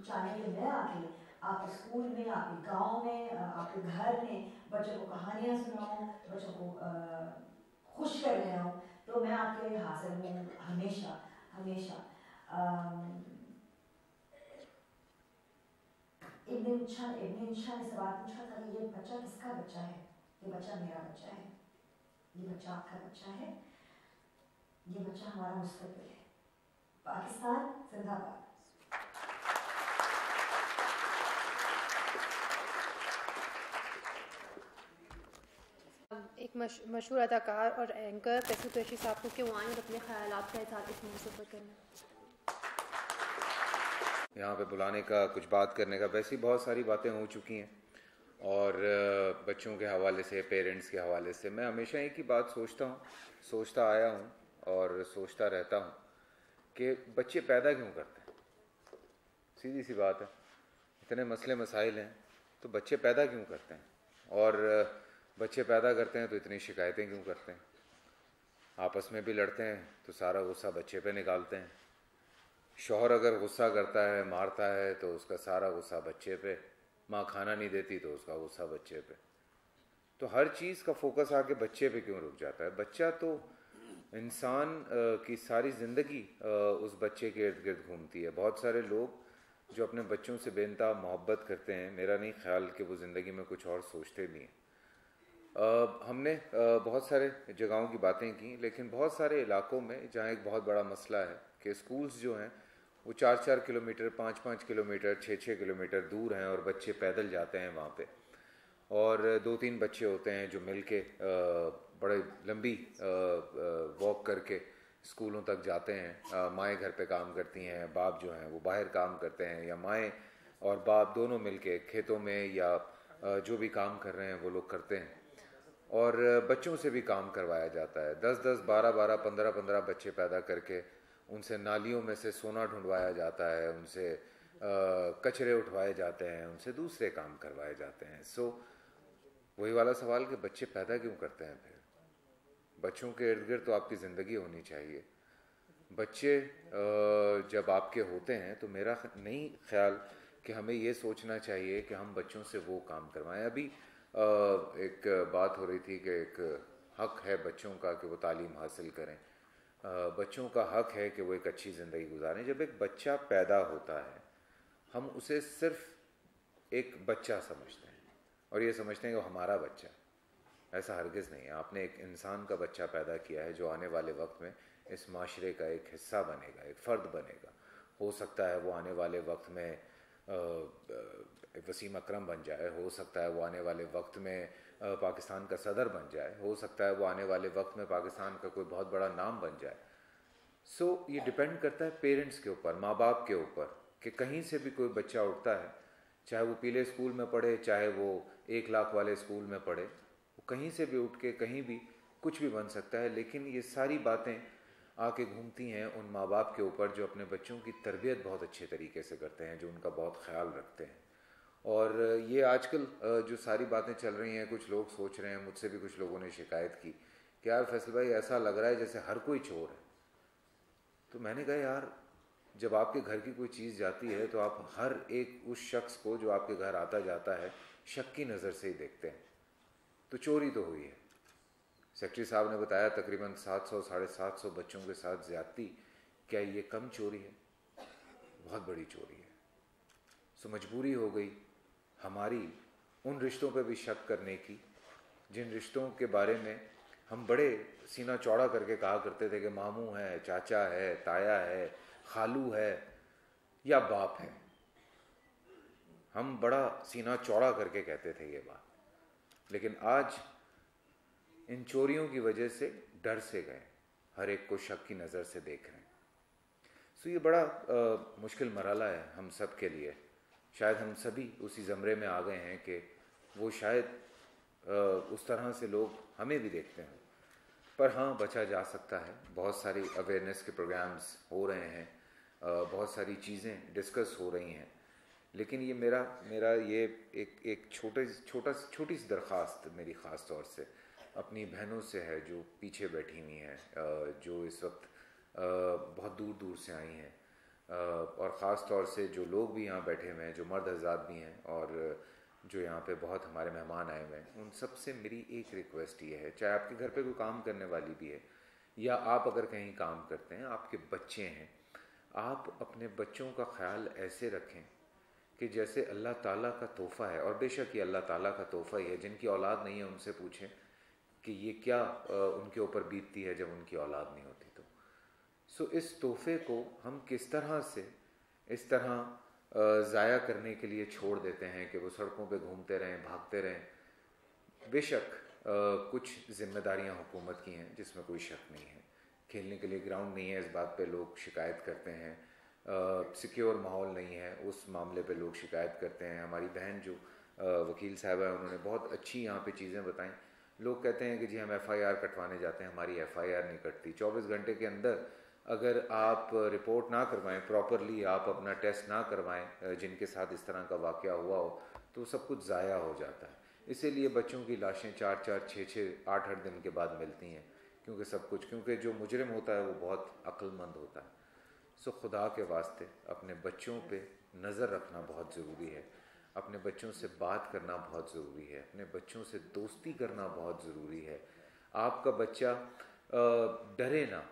चाहें कि मैं आके आपके स्कूल में, आपके गांव में, आपके घर में बच्चों को कहानियाँ सुनाऊं, बच्चों को खुश कर रहे हूँ, तो मैं आपके लिए हाजिर हूँ हमेशा हमेशा। इब्न इंशान ने सवाल पूछा था कि ये बच्चा किसका बच्चा है? ये बच्चा मेरा बच्चा है, ये बच्चा आपका बच्चा है, ये बच्चा हमारा मुस्तकबिल है। पाकिस्तान जिंदाबाद। एक मशहूर अदाकार और एंकर तैसूर कुरैशी साहब को कि वो आएँ और अपने ख्यालात का इज़हार इस मौजू पर करना। यहाँ पे बुलाने का, कुछ बात करने का। वैसी बहुत सारी बातें हो चुकी हैं और बच्चों के हवाले से, पेरेंट्स के हवाले से मैं हमेशा एक ही बात सोचता आया हूँ और सोचता रहता हूँ कि बच्चे पैदा क्यों करते हैं। सीधी सी बात है, इतने मसले मसाइल हैं तो बच्चे पैदा क्यों करते हैं, और बच्चे पैदा करते हैं तो इतनी शिकायतें क्यों करते हैं। आपस में भी लड़ते हैं तो सारा गुस्सा बच्चे पे निकालते हैं। शौहर अगर गुस्सा करता है, मारता है, तो उसका सारा गुस्सा बच्चे पे। माँ खाना नहीं देती तो उसका गुस्सा बच्चे पे। तो हर चीज़ का फोकस आके बच्चे पे क्यों रुक जाता है। बच्चा तो इंसान की सारी ज़िंदगी उस बच्चे के इर्द गिर्द घूमती है। बहुत सारे लोग जो अपने बच्चों से बेइंतहा मोहब्बत करते हैं, मेरा नहीं ख्याल कि वो ज़िंदगी में कुछ और सोचते भी हैं। हमने बहुत सारे जगहों की बातें की, लेकिन बहुत सारे इलाकों में जहाँ एक बहुत बड़ा मसला है कि स्कूल्स जो हैं वो 4-4 किलोमीटर, 5-5 किलोमीटर, 6-6 किलोमीटर दूर हैं और बच्चे पैदल जाते हैं वहाँ पे। और 2-3 बच्चे होते हैं जो मिलके बड़े लंबी वॉक करके स्कूलों तक जाते हैं। माएँ घर पे काम करती हैं, बाप जो हैं वो बाहर काम करते हैं, या माएँ और बाप दोनों मिलके खेतों में या जो भी काम कर रहे हैं वो लोग करते हैं। और बच्चों से भी काम करवाया जाता है। 10-10, 12-12, 15-15 बच्चे पैदा करके उनसे नालियों में से सोना ढूंढवाया जाता है, उनसे कचरे उठवाए जाते हैं, उनसे दूसरे काम करवाए जाते हैं। सो वही वाला सवाल कि बच्चे पैदा क्यों करते हैं। फिर बच्चों के इर्द गिर्द तो आपकी ज़िंदगी होनी चाहिए। बच्चे जब आपके होते हैं तो मेरा नहीं ख्याल कि हमें ये सोचना चाहिए कि हम बच्चों से वो काम करवाएं। अभी एक बात हो रही थी कि एक हक है बच्चों का कि वो तालीम हासिल करें। बच्चों का हक है कि वो एक अच्छी ज़िंदगी गुजारें। जब एक बच्चा पैदा होता है हम उसे सिर्फ एक बच्चा समझते हैं और ये समझते हैं कि वो हमारा बच्चा। ऐसा हरगिज़ नहीं है। आपने एक इंसान का बच्चा पैदा किया है जो आने वाले वक्त में इस माशरे का एक हिस्सा बनेगा, एक फ़र्द बनेगा। हो सकता है वो आने वाले वक्त में वसीम अकरम बन जाए, हो सकता है वो आने वाले वक्त में पाकिस्तान का सदर बन जाए, हो सकता है वो आने वाले वक्त में पाकिस्तान का कोई बहुत बड़ा नाम बन जाए। सो ये डिपेंड करता है पेरेंट्स के ऊपर, माँ बाप के ऊपर, कि कहीं से भी कोई बच्चा उठता है, चाहे वो पीले स्कूल में पढ़े, चाहे वो 1 लाख वाले स्कूल में पढ़े, वो कहीं से भी उठ के कहीं भी कुछ भी बन सकता है। लेकिन ये सारी बातें आके घूमती हैं उन माँ बाप के ऊपर जो अपने बच्चों की तरबियत बहुत अच्छे तरीके से करते हैं, जो उनका बहुत ख्याल रखते हैं। और ये आजकल जो सारी बातें चल रही हैं, कुछ लोग सोच रहे हैं, मुझसे भी कुछ लोगों ने शिकायत की कि यार फैसल भाई ऐसा लग रहा है जैसे हर कोई चोर है। तो मैंने कहा यार जब आपके घर की कोई चीज़ जाती है तो आप हर एक उस शख्स को जो आपके घर आता जाता है शक की नज़र से ही देखते हैं। तो चोरी तो हुई है। सेक्रेटरी साहब ने बताया तकरीबन 700-750 बच्चों के साथ ज़्यादती। क्या ये कम चोरी है? बहुत बड़ी चोरी है। सो मजबूरी हो गई हमारी उन रिश्तों पे भी शक करने की जिन रिश्तों के बारे में हम बड़े सीना चौड़ा करके कहा करते थे कि मामू है, चाचा है, ताया है, खालू है या बाप है। हम बड़ा सीना चौड़ा करके कहते थे ये बात। लेकिन आज इन चोरियों की वजह से डर से गए, हर एक को शक की नज़र से देख रहे हैं। सो ये बड़ा मुश्किल मरहला है हम सब के लिए। शायद हम सभी उसी ज़मरे में आ गए हैं कि वो शायद उस तरह से लोग हमें भी देखते हैं। पर हाँ, बचा जा सकता है। बहुत सारी अवेयरनेस के प्रोग्राम्स हो रहे हैं, बहुत सारी चीज़ें डिस्कस हो रही हैं। लेकिन ये मेरा ये एक छोटी सी दरख्वास्त मेरी ख़ास तौर से अपनी बहनों से है जो पीछे बैठी हुई हैं, जो इस वक्त बहुत दूर दूर से आई हैं, और ख़ास तौर से जो लोग भी यहाँ बैठे हुए हैं, जो मर्द हज़रात भी हैं और जो यहाँ पे बहुत हमारे मेहमान आए हुए हैं, उन सब से मेरी एक रिक्वेस्ट ये है, चाहे आपके घर पे कोई काम करने वाली भी है या आप अगर कहीं काम करते हैं, आपके बच्चे हैं, आप अपने बच्चों का ख्याल ऐसे रखें कि जैसे अल्लाह ताला का तोहफ़ा है। और बेशक ये अल्लाह ताला का तोहफ़ा ही है। जिनकी औलाद नहीं है उनसे पूछें कि ये क्या उनके ऊपर बीतती है जब उनकी औलाद नहीं होती। तो सो इस तोहफ़े को हम किस तरह से इस तरह ज़ाया करने के लिए छोड़ देते हैं कि वो सड़कों पे घूमते रहें, भागते रहें। बेशक कुछ ज़िम्मेदारियां हुकूमत की हैं जिसमें कोई शक नहीं है। खेलने के लिए ग्राउंड नहीं है, इस बात पे लोग शिकायत करते हैं। सिक्योर माहौल नहीं है, उस मामले पे लोग शिकायत करते हैं। हमारी बहन जो वकील साहबा है उन्होंने बहुत अच्छी यहाँ पे चीज़ें बताई। लोग कहते हैं कि जी हम FIR कटवाने जाते हैं, हमारी FIR नहीं कटती। 24 घंटे के अंदर अगर आप रिपोर्ट ना करवाएं प्रॉपरली, आप अपना टेस्ट ना करवाएं जिनके साथ इस तरह का वाक़या हुआ हो, तो सब कुछ ज़ाया हो जाता है। इसीलिए बच्चों की लाशें 4-4, 6-6, 8-8 दिन के बाद मिलती हैं, क्योंकि जो मुजरिम होता है वो बहुत अक्लमंद होता है। सो खुदा के वास्ते अपने बच्चों पे नज़र रखना बहुत ज़रूरी है, अपने बच्चों से बात करना बहुत ज़रूरी है, अपने बच्चों से दोस्ती करना बहुत ज़रूरी है। आपका बच्चा डरे ना,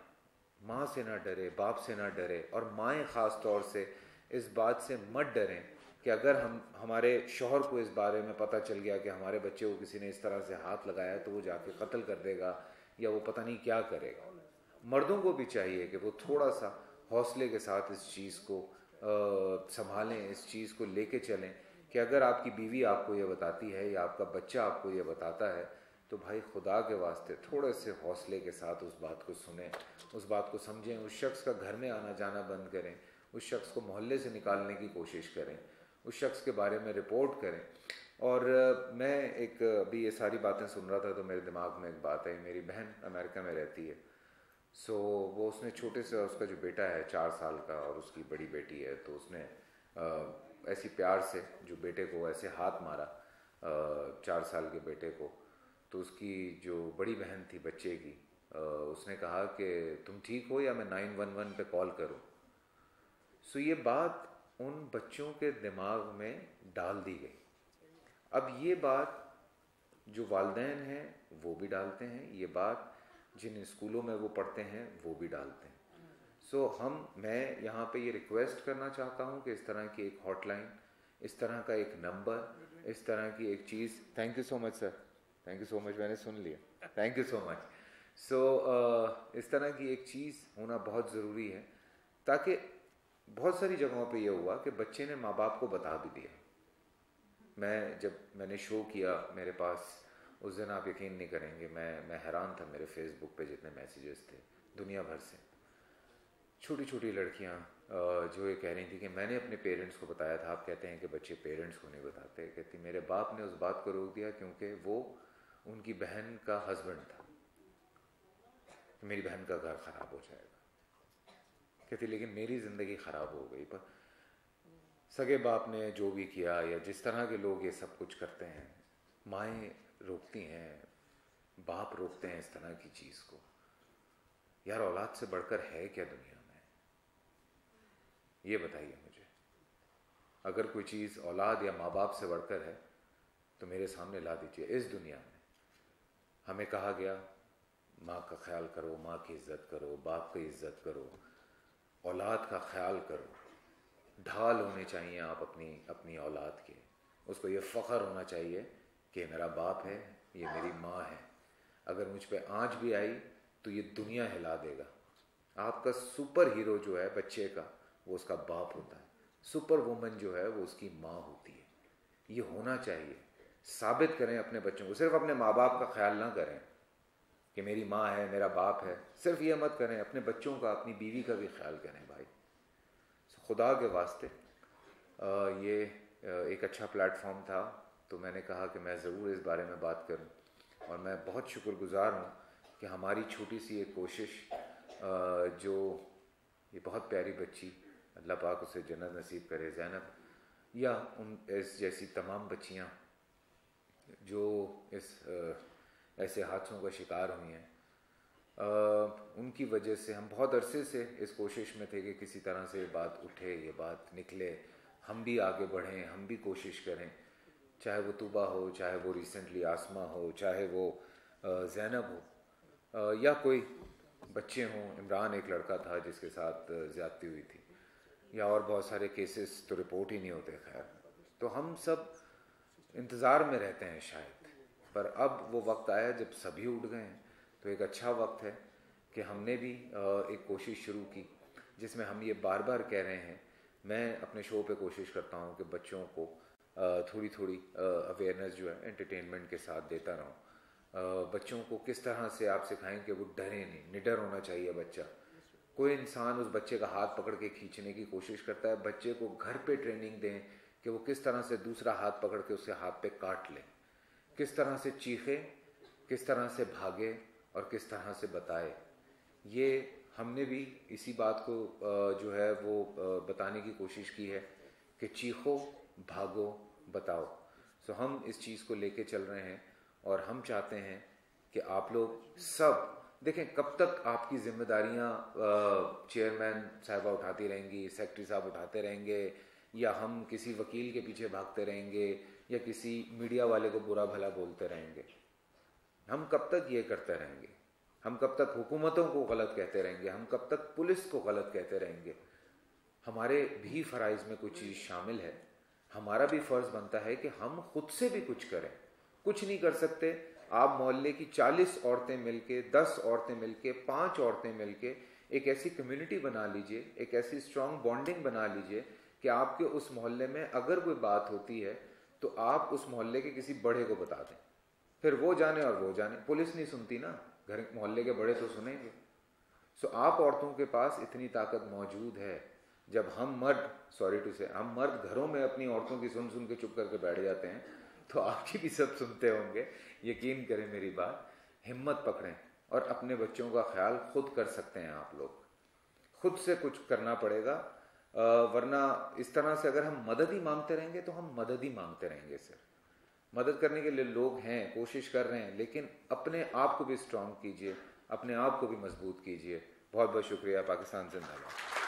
माँ से ना डरे, बाप से ना डरे, और माएँ ख़ास तौर से इस बात से मत डरें कि अगर हमारे शौहर को इस बारे में पता चल गया कि हमारे बच्चे को किसी ने इस तरह से हाथ लगाया तो वो जाके कत्ल कर देगा या वो पता नहीं क्या करेगा। मर्दों को भी चाहिए कि वो थोड़ा सा हौसले के साथ इस चीज़ को संभालें, इस चीज़ को लेके चलें कि अगर आपकी बीवी आपको ये बताती है या आपका बच्चा आपको ये बताता है तो भाई खुदा के वास्ते थोड़े से हौसले के साथ उस बात को सुनें, उस बात को समझें, उस शख्स का घर में आना जाना बंद करें, उस शख्स को मोहल्ले से निकालने की कोशिश करें, उस शख्स के बारे में रिपोर्ट करें। और मैं अभी ये सारी बातें सुन रहा था तो मेरे दिमाग में एक बात आई। मेरी बहन अमेरिका में रहती है, सो वो उसने छोटे से, उसका जो बेटा है 4 साल का और उसकी बड़ी बेटी है, तो उसने ऐसी प्यार से जो बेटे को ऐसे हाथ मारा 4 साल के बेटे को, तो उसकी जो बड़ी बहन थी बच्चे की, उसने कहा कि तुम ठीक हो या मैं 911 पे कॉल करूं। सो ये बात उन बच्चों के दिमाग में डाल दी गई। अब ये बात जो वालिदैन हैं वो भी डालते हैं, ये बात जिन स्कूलों में वो पढ़ते हैं वो भी डालते हैं। सो मैं यहाँ पे ये रिक्वेस्ट करना चाहता हूँ कि इस तरह की एक हॉटलाइन, इस तरह का एक नंबर, इस तरह की एक चीज़। Thank you so much sir, thank you so much, मैंने सुन लिया, thank you so much. So इस तरह की एक चीज़ होना बहुत ज़रूरी है, ताकि बहुत सारी जगहों पे ये हुआ कि बच्चे ने माँ बाप को बता भी दिया। जब मैंने शो किया मेरे पास उस दिन, आप यकीन नहीं करेंगे, मैं हैरान था, मेरे फेसबुक पे जितने मैसेजेस थे दुनिया भर से। छोटी छोटी लड़कियां जो ये कह रही थी कि मैंने अपने पेरेंट्स को बताया था। आप कहते हैं कि बच्चे पेरेंट्स को नहीं बताते। कहती मेरे बाप ने उस बात को रोक दिया क्योंकि वो उनकी बहन का हस्बैंड था, मेरी बहन का घर ख़राब हो जाएगा। कहती लेकिन मेरी ज़िंदगी ख़राब हो गई। पर सगे बाप ने जो भी किया या जिस तरह के लोग ये सब कुछ करते हैं, माएँ रोकती हैं, बाप रोकते हैं इस तरह की चीज़ को। यार औलाद से बढ़कर है क्या दुनिया में? ये बताइए मुझे। अगर कोई चीज़ औलाद या माँ बाप से बढ़कर है तो मेरे सामने ला दीजिए। इस दुनिया में हमें कहा गया माँ का ख्याल करो, माँ की इज़्ज़त करो, बाप की इज़्ज़त करो, औलाद का ख्याल करो। ढाल होने चाहिए आप अपनी औलाद के। उसको ये फ़ख्र होना चाहिए कि मेरा बाप है, ये मेरी माँ है। अगर मुझ पे आँच भी आई तो ये दुनिया हिला देगा। आपका सुपर हीरो जो है बच्चे का, वो उसका बाप होता है। सुपर वुमन जो है वो उसकी माँ होती है। ये होना चाहिए। साबित करें अपने बच्चों को। सिर्फ अपने माँ बाप का ख्याल ना करें कि मेरी माँ है, मेरा बाप है, सिर्फ ये मत करें, अपने बच्चों का, अपनी बीवी का भी ख्याल करें भाई। खुदा के वास्ते ये एक अच्छा प्लेटफॉर्म था, तो मैंने कहा कि मैं ज़रूर इस बारे में बात करूं। और मैं बहुत शुक्रगुजार हूं कि हमारी छोटी सी एक कोशिश, जो ये बहुत प्यारी बच्ची, अल्लाह पाक उसे जन्नत नसीब करे, ज़ैनब, या इस जैसी तमाम बच्चियां जो ऐसे हादसों का शिकार हुई हैं, उनकी वजह से हम बहुत अरसे से इस कोशिश में थे कि किसी तरह से ये बात उठे, ये बात निकले, हम भी आगे बढ़ें, हम भी कोशिश करें। चाहे वो तूबा हो, चाहे वो रिसेंटली आसमा हो, चाहे वो ज़ैनब हो, या कोई बच्चे हों। इमरान एक लड़का था जिसके साथ ज़्यादती हुई थी, या और बहुत सारे केसेस तो रिपोर्ट ही नहीं होते। खैर, तो हम सब इंतज़ार में रहते हैं शायद, पर अब वो वक्त आया जब सभी उठ गए हैं। तो एक अच्छा वक्त है कि हमने भी एक कोशिश शुरू की जिसमें हम ये बार बार कह रहे हैं। मैं अपने शो पे कोशिश करता हूँ कि बच्चों को थोड़ी थोड़ी अवेयरनेस जो है एंटरटेनमेंट के साथ देता रहूँ। बच्चों को किस तरह से आप सिखाएं कि वो डरे नहीं, निडर होना चाहिए बच्चा। कोई इंसान उस बच्चे का हाथ पकड़ के खींचने की कोशिश करता है। बच्चे को घर पे ट्रेनिंग दें कि वो किस तरह से दूसरा हाथ पकड़ के उसके हाथ पे काट ले, किस तरह से चीखे, किस तरह से भागे और किस तरह से बताए। ये हमने भी इसी बात को जो है वो बताने की कोशिश की है कि चीखो, भागो, बताओ। सो हम इस चीज़ को लेके चल रहे हैं और हम चाहते हैं कि आप लोग सब देखें, कब तक आपकी जिम्मेदारियां चेयरमैन साहिबा उठाती रहेंगी, सेक्रेटरी साहब उठाते रहेंगे, या हम किसी वकील के पीछे भागते रहेंगे, या किसी मीडिया वाले को बुरा भला बोलते रहेंगे? हम कब तक ये करते रहेंगे? हम कब तक हुकूमतों को गलत कहते रहेंगे? हम कब तक पुलिस को गलत कहते रहेंगे? हमारे भी फ़राइज़ में कुछ चीज़ शामिल है। हमारा भी फ़र्ज़ बनता है कि हम खुद से भी कुछ करें। कुछ नहीं कर सकते आप मोहल्ले की 40 औरतें मिलके, 10 औरतें मिलके, 5 औरतें मिलके एक ऐसी कम्युनिटी बना लीजिए, एक ऐसी स्ट्रॉन्ग बॉन्डिंग बना लीजिए कि आपके उस मोहल्ले में अगर कोई बात होती है तो आप उस मोहल्ले के किसी बड़े को बता दें, फिर वो जाने और वो जाने। पुलिस नहीं सुनती ना, घर मोहल्ले के बड़े तो सुनेंगे। सो आप औरतों के पास इतनी ताकत मौजूद है। जब हम मर्द घरों में अपनी औरतों की सुन सुन के चुप करके बैठ जाते हैं तो आपकी भी सब सुनते होंगे। यकीन करें मेरी बात, हिम्मत पकड़ें और अपने बच्चों का ख्याल खुद कर सकते हैं। आप लोग खुद से कुछ करना पड़ेगा, वरना इस तरह से अगर हम मदद ही मांगते रहेंगे तो हम मदद ही मांगते रहेंगे। सिर्फ मदद करने के लिए लोग हैं, कोशिश कर रहे हैं, लेकिन अपने आप को भी स्ट्रॉन्ग कीजिए, अपने आप को भी मजबूत कीजिए। बहुत बहुत शुक्रिया। पाकिस्तान जिंदाबाद।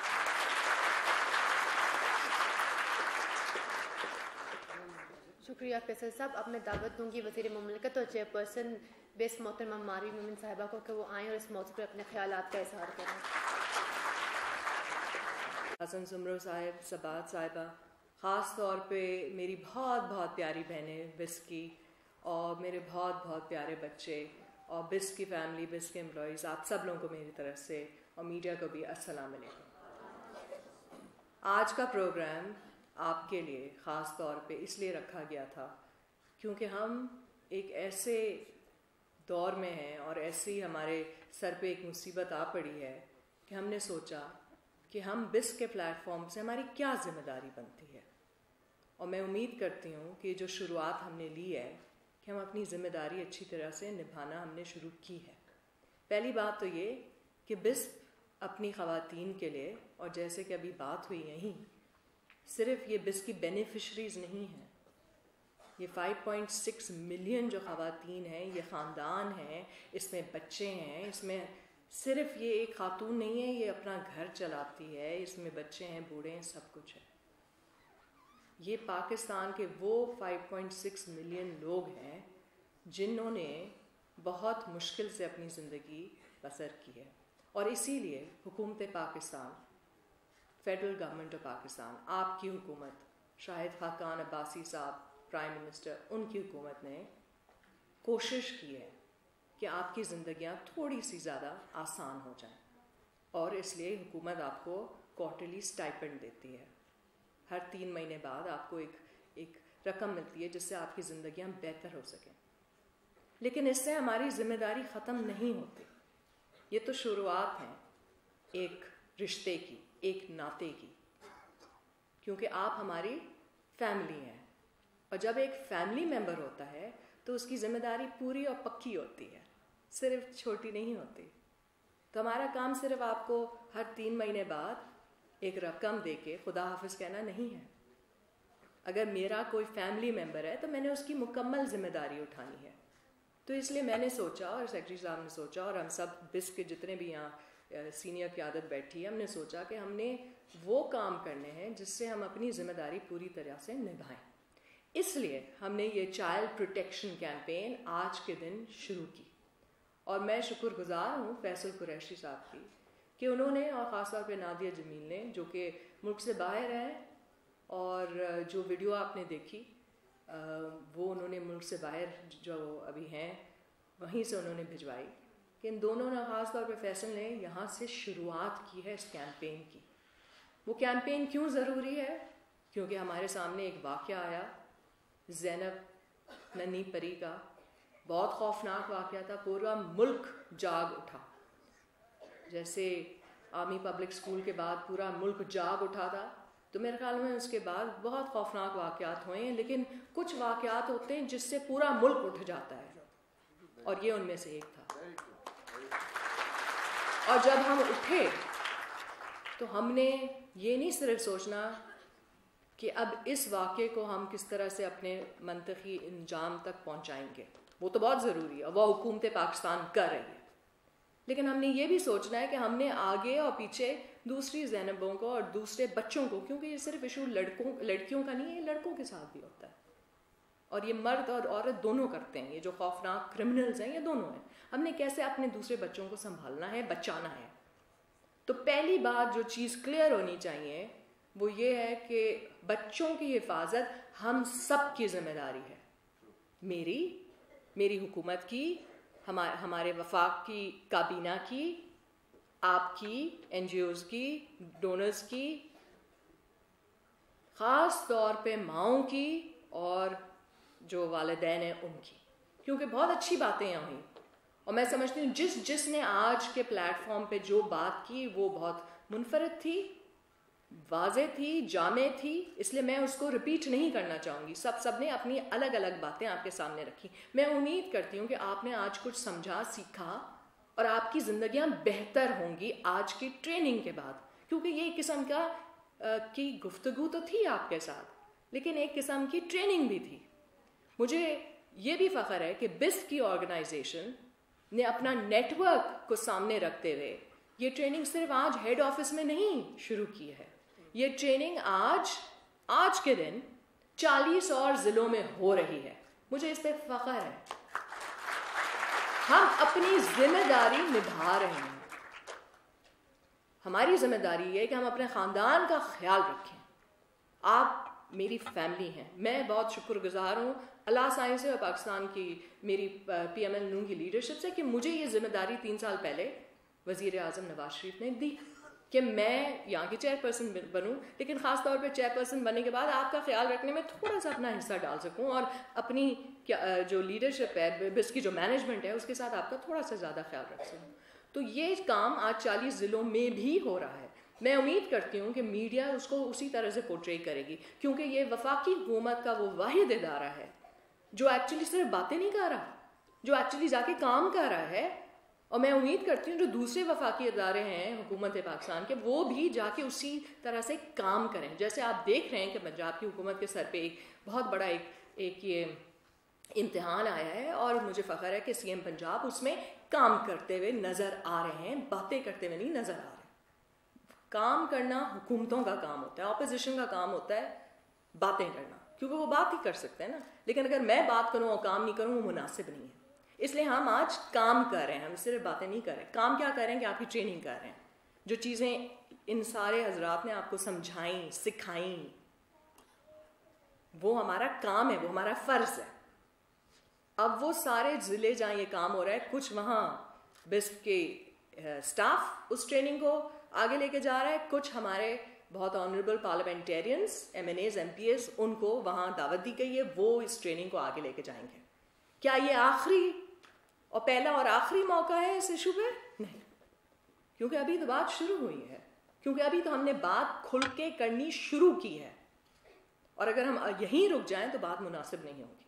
शुक्रिया फैसल साहब। अब मैं दावत दूंगी वज़ीर मुमलिकत और चेयरपर्सन बेस्ट मोहतरमा मारी मोमिन साहिबा को कि वो आएँ और इस मौजू पर अपने ख्यालात का इजहार करें। हसन सुमरो साहिब, सबात साहिबा, ख़ास तौर पे मेरी बहुत बहुत प्यारी बहनें बिस की, और मेरे बहुत बहुत प्यारे बच्चे और बिस की फैमिली, बिस के एम्प्लॉयज़, आप सब लोगों को मेरी तरफ से और मीडिया को भी अस्सलाम वालेकुम। आज का प्रोग्राम आपके लिए ख़ास तौर पे इसलिए रखा गया था क्योंकि हम एक ऐसे दौर में हैं और ऐसी हमारे सर पे एक मुसीबत आ पड़ी है कि हमने सोचा कि हम बिस के प्लेटफॉर्म से हमारी क्या ज़िम्मेदारी बनती है। और मैं उम्मीद करती हूँ कि जो शुरुआत हमने ली है कि हम अपनी ज़िम्मेदारी अच्छी तरह से निभाना हमने शुरू की है। पहली बात तो ये कि बिस अपनी ख़वातीन के लिए, और जैसे कि अभी बात हुई यहीं, सिर्फ ये बिस की बेनिफिशरीज़ नहीं हैं, ये 5.6 मिलियन जो ख़वातीन हैं, ये ख़ानदान हैं, इसमें बच्चे हैं, इसमें सिर्फ ये एक खातून नहीं है, ये अपना घर चलाती है, इसमें बच्चे हैं, बूढ़े हैं, सब कुछ है। ये पाकिस्तान के वो 5.6 मिलियन लोग हैं जिन्होंने बहुत मुश्किल से अपनी ज़िंदगी बसर की है। और इसीलिए हुकूमत Pakistan, federal government of Pakistan, आपकी हुकूमत, शाहिद खाकान अब्बासी साहब प्राइम मिनिस्टर, उनकी हुकूमत ने कोशिश की है कि आपकी ज़िंदगियां थोड़ी सी ज़्यादा आसान हो जाएं, और इसलिए हुकूमत आपको क्वार्टरली स्टाइपेंड देती है। हर 3 महीने बाद आपको एक रकम मिलती है जिससे आपकी ज़िंदगियां बेहतर हो सकें। लेकिन इससे हमारी ज़िम्मेदारी ख़त्म नहीं होती। ये तो शुरुआत है एक रिश्ते की, एक नाते की, क्योंकि आप हमारी फैमिली हैं। और जब एक फैमिली मेम्बर होता है तो उसकी ज़िम्मेदारी पूरी और पक्की होती है, सिर्फ छोटी नहीं होती। तो हमारा काम सिर्फ आपको हर 3 महीने बाद एक रकम दे के खुदा हाफिज़ कहना नहीं है। अगर मेरा कोई फैमिली मेम्बर है तो मैंने उसकी मुकम्मल ज़िम्मेदारी उठानी है। तो इसलिए मैंने सोचा, और सेक्रेटरी साहब ने सोचा, और हम सब बिस के जितने भी यहाँ सीनियर क़यादत बैठी है, हमने सोचा कि हमने वो काम करने हैं जिससे हम अपनी ज़िम्मेदारी पूरी तरह से निभाएं। इसलिए हमने ये चाइल्ड प्रोटेक्शन कैंपेन आज के दिन शुरू की, और मैं शुक्रगुजार हूँ फैसल कुरैशी साहब की कि उन्होंने, और ख़ास तौर पे नादिया जमील ने, जो कि मुल्क से बाहर है, और जो वीडियो आपने देखी वो उन्होंने मुल्क से बाहर जो अभी हैं वहीं से उन्होंने भिजवाई, कि इन दोनों ने, ख़ास तौर पे फैसल ने, यहाँ से शुरुआत की है इस कैंपेन की। वो कैंपेन क्यों ज़रूरी है? क्योंकि हमारे सामने एक वाक़या आया ज़ैनब नन्ही परी का, बहुत खौफनाक वाक़या था। पूरा मुल्क जाग उठा। जैसे आर्मी पब्लिक स्कूल के बाद पूरा मुल्क जाग उठा था, तो मेरे ख्याल में उसके बाद बहुत खौफनाक वाक़यात हुए हैं, लेकिन कुछ वाक़यात होते हैं जिससे पूरा मुल्क उठ जाता है, और ये उनमें से एक था। और जब हम उठे तो हमने ये नहीं सिर्फ सोचना कि अब इस वाक़े को हम किस तरह से अपने मंतकी अंजाम तक पहुँचाएंगे, वो तो बहुत ज़रूरी है, वह हुकूमत पाकिस्तान कर रही है, लेकिन हमने ये भी सोचना है कि हमने आगे और पीछे दूसरी ज़ैनबों को और दूसरे बच्चों को, क्योंकि ये सिर्फ इशू लड़कियों का नहीं है, ये लड़कों के साथ भी होता है, और ये मर्द और औरत दोनों करते हैं, ये जो खौफनाक क्रिमिनल्स हैं ये दोनों हैं। हमने कैसे अपने दूसरे बच्चों को संभालना है, बचाना है। तो पहली बात जो चीज़ क्लियर होनी चाहिए वो ये है कि बच्चों की हिफाजत हम सब की जिम्मेदारी है, मेरी हुकूमत की, हमारे वफाक की काबीना की, आपकी, NGOs की, डोनर्स की, ख़ास तौर पे माओं की और जो वालिदैन हैं उनकी, क्योंकि बहुत अच्छी बातें यहाँ हुई, और मैं समझती हूँ जिसने आज के प्लेटफॉर्म पे जो बात की वो बहुत मुनफरद थी, वाज़े थी, जामे थी, इसलिए मैं उसको रिपीट नहीं करना चाहूँगी। सबने अपनी अलग अलग बातें आपके सामने रखी। मैं उम्मीद करती हूँ कि आपने आज कुछ समझा, सीखा, और आपकी ज़िंदगियाँ बेहतर होंगी आज की ट्रेनिंग के बाद, क्योंकि ये एक किस्म की गुफ्तगू तो थी आपके साथ, लेकिन एक किस्म की ट्रेनिंग भी थी। मुझे ये भी फ़ख्र है कि BISP की ऑर्गेनाइजेशन ने अपना नेटवर्क को सामने रखते हुए ये ट्रेनिंग सिर्फ आज हेड ऑफिस में नहीं शुरू की है, ये ट्रेनिंग आज के दिन 40 और ज़िलों में हो रही है। मुझे इस पर फ़ख्र है। हम अपनी जिम्मेदारी निभा रहे हैं। हमारी जिम्मेदारी है कि हम अपने ख़ानदान का ख्याल रखें। आप मेरी फैमिली हैं, मैं बहुत शुक्रगुजार हूँ अल्लाह साइंस से और पाकिस्तान की मेरी PML नून की लीडरशिप से कि मुझे ये जिम्मेदारी 3 साल पहले वज़ीर आज़म नवाज शरीफ ने दी कि मैं यहाँ की चेयरपर्सन बनूँ, लेकिन ख़ास तौर पे चेयरपर्सन बनने के बाद आपका ख्याल रखने में थोड़ा सा अपना हिस्सा डाल सकूँ, और अपनी जो लीडरशिप है, BISP की जो मैनेजमेंट है, उसके साथ आपका थोड़ा सा ज़्यादा ख्याल रख सकूँ। तो ये काम आज 40 ज़िलों में भी हो रहा है। मैं उम्मीद करती हूँ कि मीडिया उसको उसी तरह से पोर्ट्रे करेगी, क्योंकि ये वफाकी हुकूमत का वो वाहिद इदारा है जो एक्चुअली सिर्फ बातें नहीं कर रहा, जो एक्चुअली जाके काम कर रहा है। और मैं उम्मीद करती हूँ जो दूसरे वफाकी इदारे हैं हुकूमत पाकिस्तान के, वो भी जाके उसी तरह से काम करें। जैसे आप देख रहे हैं कि पंजाब की हुकूमत के सर पे एक बहुत बड़ा एक ये इम्तिहान आया है, और मुझे फ़ख्र है कि CM पंजाब उसमें काम करते हुए नज़र आ रहे हैं, बातें करते हुए नहीं नज़र आ रहे। काम करना हुकूमतों का काम होता है, ऑपोजिशन का काम होता है बातें करना, क्योंकि वो बात ही कर सकते हैं ना, लेकिन अगर मैं बात करूँ और काम नहीं करूँ वो मुनासिब नहीं है। इसलिए हम आज काम कर रहे हैं, हम सिर्फ बातें नहीं कर रहे। काम क्या कर रहे हैं कि आपकी ट्रेनिंग कर रहे हैं, जो चीज़ें इन सारे हजरात ने आपको समझाई, सिखाई, वो हमारा काम है, वो हमारा फ़र्ज़ है। अब वो सारे ज़िले जहाँ ये काम हो रहा है, कुछ वहाँ BISP के स्टाफ उस ट्रेनिंग को आगे लेके जा रहा है, कुछ हमारे बहुत ऑनरेबल पार्लियामेंटेरियंस, MNAs, MPs, उनको वहाँ दावत दी गई है, वो इस ट्रेनिंग को आगे लेके जाएंगे। क्या ये आखिरी और पहला और आखिरी मौका है इस इशू पे? नहीं, क्योंकि अभी तो बात शुरू हुई है, क्योंकि अभी तो हमने बात खुल के करनी शुरू की है, और अगर हम यहीं रुक जाएं तो बात मुनासिब नहीं होगी।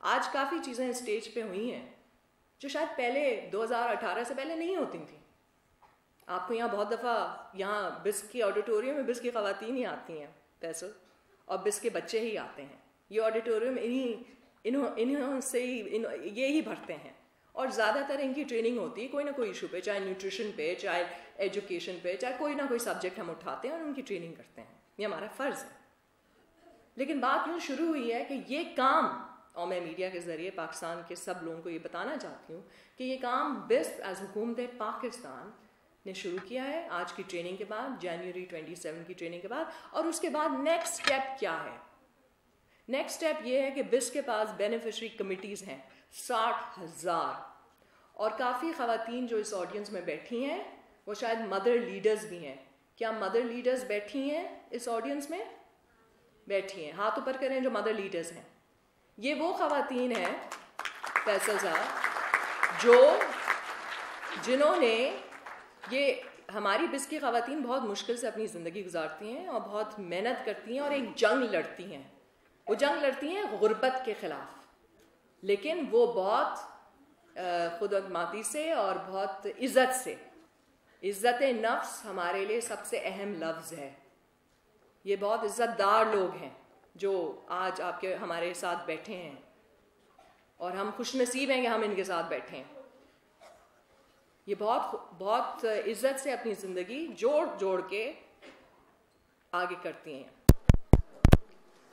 आज काफ़ी चीज़ें स्टेज पे हुई हैं जो शायद पहले 2018 से पहले नहीं होती थी। आपको यहाँ बहुत दफ़ा यहाँ BISP की ऑडिटोरियम में BISP की ख़वातीन ही आती हैं फैसल, और BISP के बच्चे ही आते हैं। ये ऑडिटोरियम इन्हों से ये ही भरते हैं, और ज़्यादातर इनकी ट्रेनिंग होती है कोई ना कोई इशू पे, चाहे न्यूट्रिशन पे, चाहे एजुकेशन पे, चाहे कोई ना कोई सब्जेक्ट हम उठाते हैं और उनकी ट्रेनिंग करते हैं। ये हमारा फ़र्ज़ है। लेकिन बात यूँ शुरू हुई है कि ये काम, और मैं मीडिया के ज़रिए पाकिस्तान के सब लोगों को ये बताना चाहती हूँ कि ये काम BISP एज़ हुकूमत पाकिस्तान ने शुरू किया है आज की ट्रेनिंग के बाद, जनवरी 27 की ट्रेनिंग के बाद। और उसके बाद नेक्स्ट स्टेप क्या है? नेक्स्ट स्टेप ये है कि BISP के पास बेनिफिशरी कमिटीज़ हैं 60,000, और काफ़ी ख़वातीन जो इस ऑडियंस में बैठी हैं वो शायद मदर लीडर्स भी हैं। क्या मदर लीडर्स बैठी हैं इस ऑडियंस में? बैठी हैं, हाथ ऊपर करें जो मदर लीडर्स हैं। ये वो ख़वातीन हैं फैसल साहब जिन्होंने ये हमारी बिस की ख़वातीन बहुत मुश्किल से अपनी ज़िंदगी गुजारती हैं और बहुत मेहनत करती हैं और एक जंग लड़ती हैं। वो जंग लड़ती हैं गुर्बत के ख़िलाफ़, लेकिन वो बहुत खुदमाती से और बहुत इज़्ज़त से। इज़्ज़त नफ्स हमारे लिए सबसे अहम लफ्ज़ है। ये बहुत इज़्ज़तदार लोग हैं जो आज आपके हमारे साथ बैठे हैं और हम खुशनसीब हैं कि हम इनके साथ बैठे हैं। ये बहुत इज़्ज़त से अपनी ज़िंदगी जोड़ जोड़ के आगे करती हैं।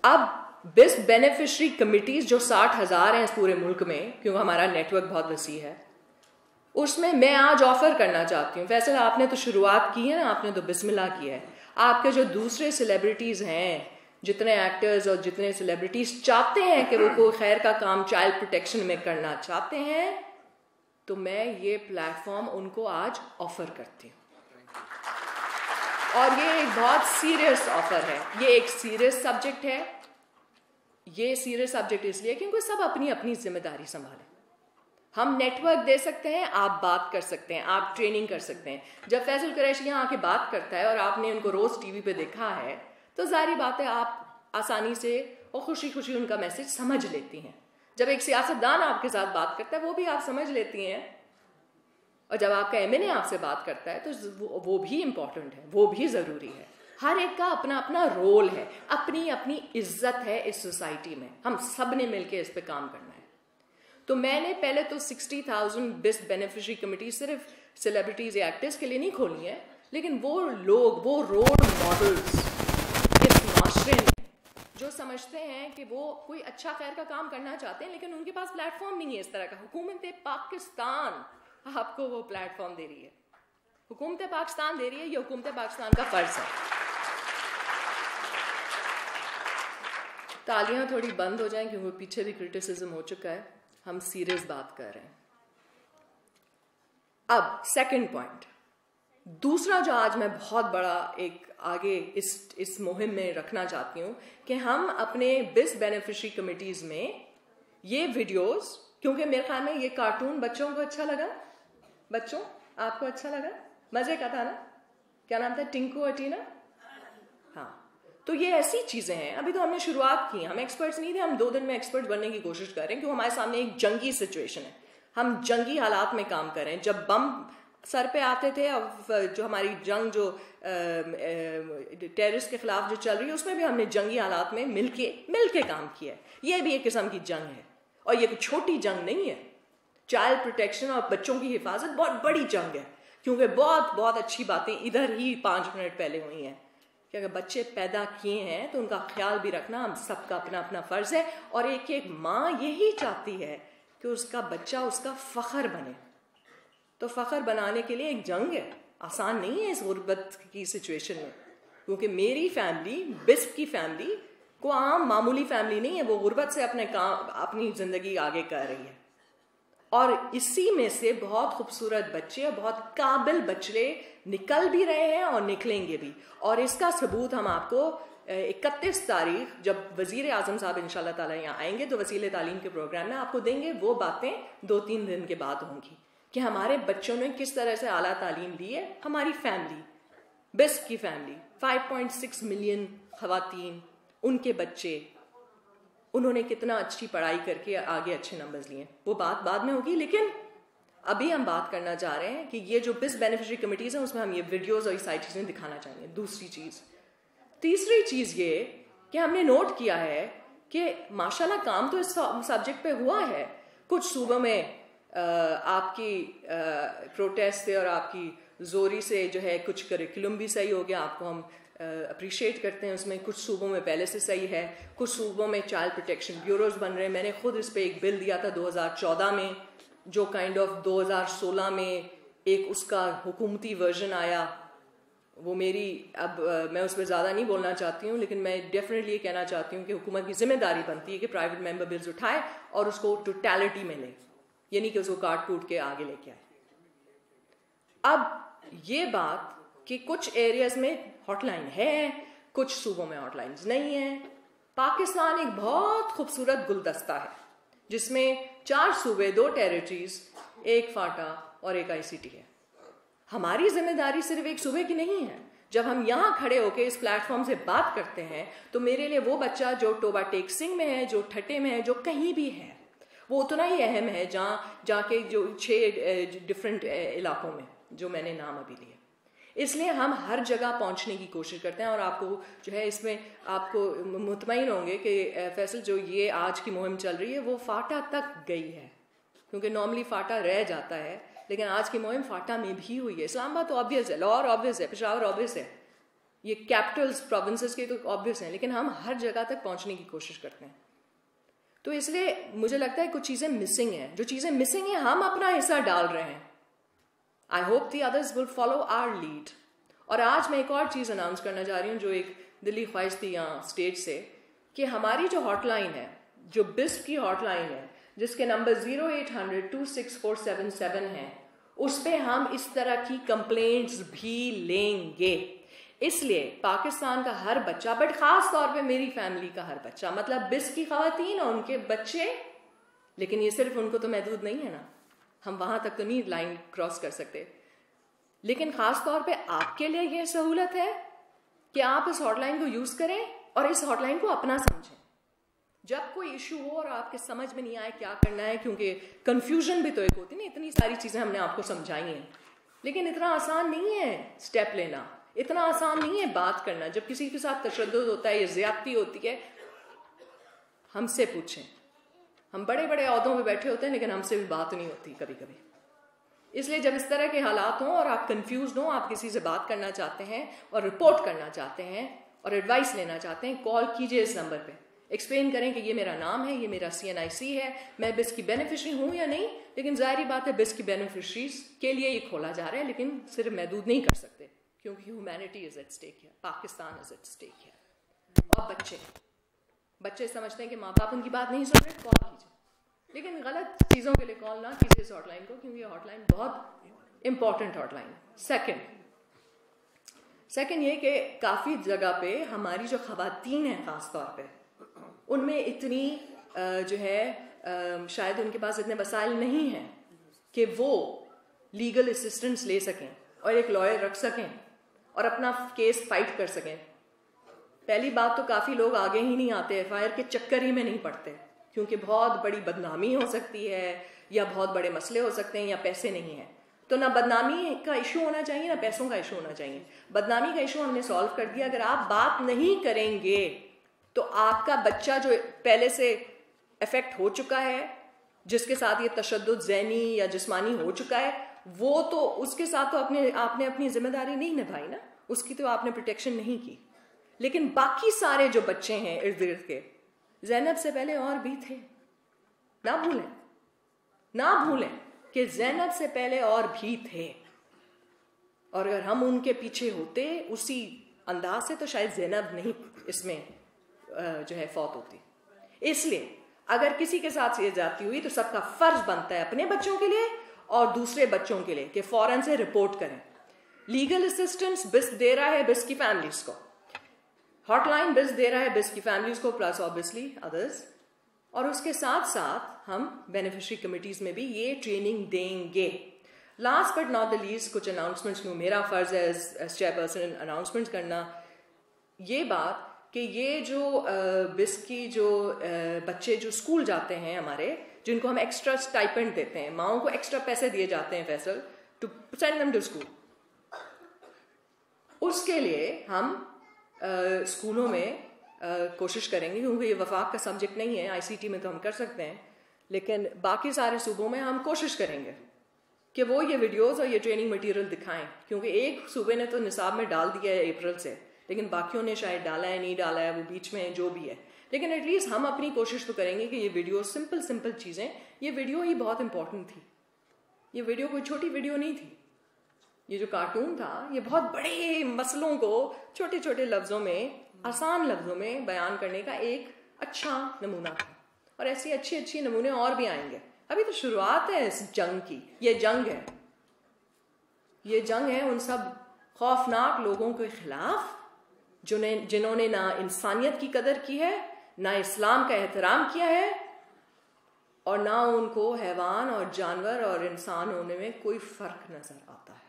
अब बिस बेनिफिशरी कमिटीज़ जो 60,000 हैं इस पूरे मुल्क में, क्योंकि हमारा नेटवर्क बहुत वसी है, उसमें मैं आज ऑफ़र करना चाहती हूँ। फैसल, आपने तो शुरुआत की है ना, आपने तो बिस्मिल्लाह किया है। आपके जो दूसरे सेलिब्रिटीज़ हैं, जितने एक्टर्स और जितने सेलिब्रिटीज़ चाहते हैं कि वो कोई खैर का काम चाइल्ड प्रोटेक्शन में करना चाहते हैं, तो मैं ये प्लेटफॉर्म उनको आज ऑफ़र करती हूँ। और ये एक बहुत सीरियस ऑफ़र है, ये एक सीरियस सब्जेक्ट है। ये सीरियस सब्जेक्ट इसलिए क्योंकि सब अपनी अपनी जिम्मेदारी संभालें। हम नेटवर्क दे सकते हैं, आप बात कर सकते हैं, आप ट्रेनिंग कर सकते हैं। जब फैसल कुरैशी यहाँ आके बात करता है और आपने उनको रोज़ टीवी पे देखा है, तो जाहिर बात है आप आसानी से और खुशी खुशी उनका मैसेज समझ लेती हैं। जब एक सियासतदान आपके साथ बात करता है, वो भी आप समझ लेती हैं। और जब आपका MNA आपसे बात करता है, तो वो भी इम्पॉर्टेंट है, वो भी ज़रूरी है। हर एक का अपना अपना रोल है, अपनी अपनी इज्जत है इस सोसाइटी में। हम सब ने मिलकर इस पे काम करना है। तो मैंने पहले तो 60,000 बिस बेनिफिशरी कमिटी सिर्फ सेलिब्रिटीज़ या एक्टर्स के लिए नहीं खोली है, लेकिन वो लोग, वो रोल मॉडल्स इस माशरे में जो समझते हैं कि वो कोई अच्छा खैर का काम करना चाहते हैं, लेकिन उनके पास प्लेटफॉर्म नहीं है इस तरह का। हुकूमत पाकिस्तान आपको वो प्लेटफॉर्म दे रही है, हुकूमत पाकिस्तान दे रही है, ये हुकूमत पाकिस्तान का फ़र्ज़ है। तालियां थोड़ी बंद हो जाएं क्योंकि पीछे भी क्रिटिसिज्म हो चुका है, हम सीरियस बात कर रहे हैं। अब सेकंड पॉइंट, दूसरा जो आज मैं बहुत बड़ा एक आगे इस मुहिम में रखना चाहती हूँ कि हम अपने बिस बेनिफिशरी कमिटीज़ में ये वीडियोस, क्योंकि मेरे ख्याल में ये कार्टून बच्चों को अच्छा लगा। बच्चों, आपको अच्छा लगा? मज़े का था ना? क्या नाम था? टिंकू और टीना। हाँ, तो ये ऐसी चीज़ें हैं। अभी तो हमने शुरुआत की, हम एक्सपर्ट्स नहीं थे, हम 2 दिन में एक्सपर्ट बनने की कोशिश कर रहे हैं, क्योंकि हमारे सामने एक जंगी सिचुएशन है। हम जंगी हालात में काम कर रहे हैं। जब बम सर पे आते थे, और जो हमारी जंग जो टेररिस्ट के खिलाफ जो चल रही है, उसमें भी हमने जंगी हालात में मिलके काम किया है। ये भी एक किस्म की जंग है, और ये कोई छोटी जंग नहीं है। चाइल्ड प्रोटेक्शन और बच्चों की हिफाजत बहुत बड़ी जंग है, क्योंकि बहुत बहुत अच्छी बातें इधर ही 5 मिनट पहले हुई हैं कि अगर बच्चे पैदा किए हैं तो उनका ख्याल भी रखना हम सबका अपना अपना फ़र्ज़ है। और एक एक माँ यही चाहती है कि उसका बच्चा उसका फ़ख्र बने। तो फ़ख्र बनाने के लिए एक जंग है, आसान नहीं है इस गुर्बत की सिचुएशन में, क्योंकि मेरी फैमिली, बिस्प की फैमिली को आम मामूली फैमिली नहीं है, वो गुर्बत से अपनी ज़िंदगी आगे कर रही है। और इसी में से बहुत खूबसूरत बच्चे और बहुत काबिल बच्चे निकल भी रहे हैं और निकलेंगे भी। और इसका सबूत हम आपको 31 तारीख जब वज़ीर आज़म साहब इंशाल्लाह ताला यहाँ आएंगे तो वसीले तालीम के प्रोग्राम में आपको देंगे। वो बातें 2-3 दिन के बाद होंगी कि हमारे बच्चों ने किस तरह से आला तालीम ली है। हमारी फैमिली, बिस्प की फैमिली, 5.6 मिलियन ख़वातीन, उनके बच्चे, उन्होंने कितना अच्छी पढ़ाई करके आगे अच्छे नंबर्स लिए। वो बात बाद में होगी, लेकिन अभी हम बात करना चाह रहे हैं कि ये जो बिस बेनिफिशरी कमिटीज़ हैं उसमें हम ये वीडियोज़ और ये सारी चीज़ें दिखाना चाहेंगे। दूसरी चीज़, तीसरी चीज़ ये कि हमने नोट किया है कि माशाल्लाह काम तो इस सब्जेक्ट पे हुआ है। कुछ सूबों में आपकी प्रोटेस्ट से और आपकी जोरी से जो है कुछ करिकुलम भी सही हो गया, आपको हम अप्रिशिएट करते हैं उसमें। कुछ सूबों में पहले से सही है, कुछ सूबों में चाइल्ड प्रोटेक्शन ब्यूरोज बन रहे हैं। मैंने खुद इस पर एक बिल दिया था 2014 में, जो काइंड ऑफ 2016 में एक उसका हुकूमती वर्जन आया। वो मेरी अब मैं उस पर ज़्यादा नहीं बोलना चाहती हूँ, लेकिन मैं डेफिनेटली ये कहना चाहती हूँ कि हुकूमत की जिम्मेदारी बनती है कि प्राइवेट मेंबर बिल्स उठाए और उसको टोटलिटी में ले, यानी कि उसको काट कूट के आगे लेके आए। अब ये बात कि कुछ एरियाज में हॉटलाइन है, कुछ सूबों में हॉटलाइंस नहीं है। पाकिस्तान एक बहुत खूबसूरत गुलदस्ता है जिसमें 4 सूबे, 2 टेरिटरीज, 1 फाटा और 1 ICT है। हमारी जिम्मेदारी सिर्फ एक सुबह की नहीं है। जब हम यहाँ खड़े होकर इस प्लेटफॉर्म से बात करते हैं तो मेरे लिए वो बच्चा जो टोबा टेक सिंह में है, जो ठट्टे में है, जो कहीं भी है, वो उतना ही अहम है जाके जो 6 डिफरेंट इलाकों में जो मैंने नाम अभी लिए। इसलिए हम हर जगह पहुंचने की कोशिश करते हैं। और आपको जो है इसमें आपको मुतमईन होंगे कि फैसल जो ये आज की मुहिम चल रही है वो फाटा तक गई है, क्योंकि नॉर्मली फाटा रह जाता है, लेकिन आज की मुहिम फाटा में भी हुई है। इस्लामाबाद तो ऑब्वियस है, लाहौर ऑब्वियस है, पेशावर ऑब्वियस है, ये कैपिटल्स प्रोविंसेस के तो ऑब्वियस हैं, लेकिन हम हर जगह तक पहुंचने की कोशिश करते हैं। तो इसलिए मुझे लगता है कुछ चीज़ें मिसिंग हैं। जो चीज़ें मिसिंग हैं हम अपना हिस्सा डाल रहे हैं। I hope the others will follow our lead. और आज मैं एक और चीज़ अनाउंस करना चाह रही हूँ जो एक दिल्ली ख्वाहिश थी यहाँ स्टेज से, कि हमारी जो हॉटलाइन है, जो बिस्प की हॉटलाइन है, जिसके नंबर 0800-264-777 है, उस पर हम इस तरह की कंप्लेंट्स भी लेंगे। इसलिए पाकिस्तान का हर बच्चा, बट खास तौर पे मेरी फैमिली का हर बच्चा, मतलब बिस्प की खवातीन और उनके बच्चे, लेकिन ये सिर्फ उनको तो महदूद नहीं है ना, हम वहां तक तो नहीं लाइन क्रॉस कर सकते, लेकिन खास तौर पे आपके लिए ये सहूलत है कि आप इस हॉटलाइन को यूज करें और इस हॉटलाइन को अपना समझें। जब कोई इशू हो और आपके समझ में नहीं आए क्या करना है, क्योंकि कंफ्यूजन भी तो एक होती है ना, इतनी सारी चीजें हमने आपको समझाई हैं, लेकिन इतना आसान नहीं है स्टेप लेना, इतना आसान नहीं है बात करना। जब किसी के साथ तशद्दुद होता है या ज्यादती होती है, हमसे पूछें। हम बड़े बड़े ओहदों पे बैठे होते हैं लेकिन हमसे भी बात नहीं होती कभी कभी। इसलिए जब इस तरह के हालात हों और आप कंफ्यूज हों, आप किसी से बात करना चाहते हैं और रिपोर्ट करना चाहते हैं और एडवाइस लेना चाहते हैं, कॉल कीजिए इस नंबर पे। एक्सप्लेन करें कि ये मेरा नाम है, ये मेरा CNIC है, मैं बिस्क की बेनिफिशरी हूँ या नहीं, लेकिन जाहिर बात है बिस्क की बेनिफिशरीज के लिए ये खोला जा रहा है, लेकिन सिर्फ महदूद नहीं कर सकते क्योंकि ह्यूमैनिटी इज एट स्टेक है, पाकिस्तान इज एट स्टेक है। और बच्चे समझते हैं कि माँ बाप उनकी बात नहीं सुन रहे, कॉल कीजिए, लेकिन गलत चीज़ों के लिए कॉल ना कीजिए इस हॉटलाइन को, क्योंकि ये हॉटलाइन बहुत इंपॉर्टेंट हॉटलाइन। सेकंड ये कि काफ़ी जगह पे हमारी जो खवातीन हैं ख़ास तौर पे, उनमें इतनी जो है शायद उनके पास इतने वसाइल नहीं हैं कि वो लीगल असिस्टेंस ले सकें और एक लॉयर रख सकें और अपना केस फाइट कर सकें। पहली बात तो काफ़ी लोग आगे ही नहीं आते, FIR के चक्कर ही में नहीं पड़ते, क्योंकि बहुत बड़ी बदनामी हो सकती है या बहुत बड़े मसले हो सकते हैं या पैसे नहीं हैं। तो ना बदनामी का इशू होना चाहिए ना पैसों का इशू होना चाहिए। बदनामी का इशू हमने सॉल्व कर दिया। अगर आप बात नहीं करेंगे तो आपका बच्चा जो पहले से अफेक्ट हो चुका है, जिसके साथ ये तशद्दुद ज़हनी या जिस्मानी हो चुका है, वो तो उसके साथ तो आपने अपनी जिम्मेदारी नहीं निभाई ना, उसकी तो आपने प्रोटेक्शन नहीं की। लेकिन बाकी सारे जो बच्चे हैं इर्द गिर्द के, ज़ैनब से पहले और भी थे, ना भूलें कि ज़ैनब से पहले और भी थे, और अगर हम उनके पीछे होते उसी अंदाज से तो शायद ज़ैनब नहीं इसमें जो है फौत होती। इसलिए अगर किसी के साथ ये जाती हुई तो सबका फर्ज बनता है अपने बच्चों के लिए और दूसरे बच्चों के लिए कि फौरन से रिपोर्ट करें। लीगल असिस्टेंस बिस्क दे रहा है बिस्क की फैमिलीज को, हॉटलाइन बिस्क दे रहा है बिस्क की फैमिलीज को, प्लस ऑब्वियसली अदर्स, और उसके साथ साथ हम बेनिफिशियरी कमिटीज में भी ये ट्रेनिंग देंगे। Last but not the least कुछ अनाउंसमेंट्स में मेरा फर्ज है एज चेयरपर्सन अनाउंसमेंट करना ये बात कि ये जो बिस्क की जो बच्चे जो स्कूल जाते हैं हमारे, जिनको हम एक्स्ट्रा स्टाइपेंड देते हैं, माओं को एक्स्ट्रा पैसे दिए जाते हैं फैसल to send them to school, उसके लिए हम स्कूलों में कोशिश करेंगे, क्योंकि ये वफाक का सब्जेक्ट नहीं है, ICT में तो हम कर सकते हैं, लेकिन बाकी सारे सूबों में हम कोशिश करेंगे कि वो ये वीडियोस और ये ट्रेनिंग मटेरियल दिखाएं, क्योंकि एक सूबे ने तो निसाब में डाल दिया है अप्रैल से, लेकिन बाकियों ने शायद डाला है नहीं डाला है, वो बीच में जो भी है, लेकिन एटलीस्ट हम अपनी कोशिश तो करेंगे कि ये वीडियो सिंपल चीज़ें, ये वीडियो ही बहुत इंपॉर्टेंट थी, ये वीडियो कोई छोटी वीडियो नहीं थी, ये जो कार्टून था ये बहुत बड़े मसलों को छोटे छोटे लफ्ज़ों में, आसान लफ्ज़ों में बयान करने का एक अच्छा नमूना था, और ऐसी अच्छी नमूने और भी आएंगे। अभी तो शुरुआत है इस जंग की, ये जंग है उन सब खौफनाक लोगों के खिलाफ जिन्होंने ना इंसानियत की कदर की है, ना इस्लाम का एहतराम किया है, और ना उनको हैवान और जानवर और इंसान होने में कोई फ़र्क नज़र आता है।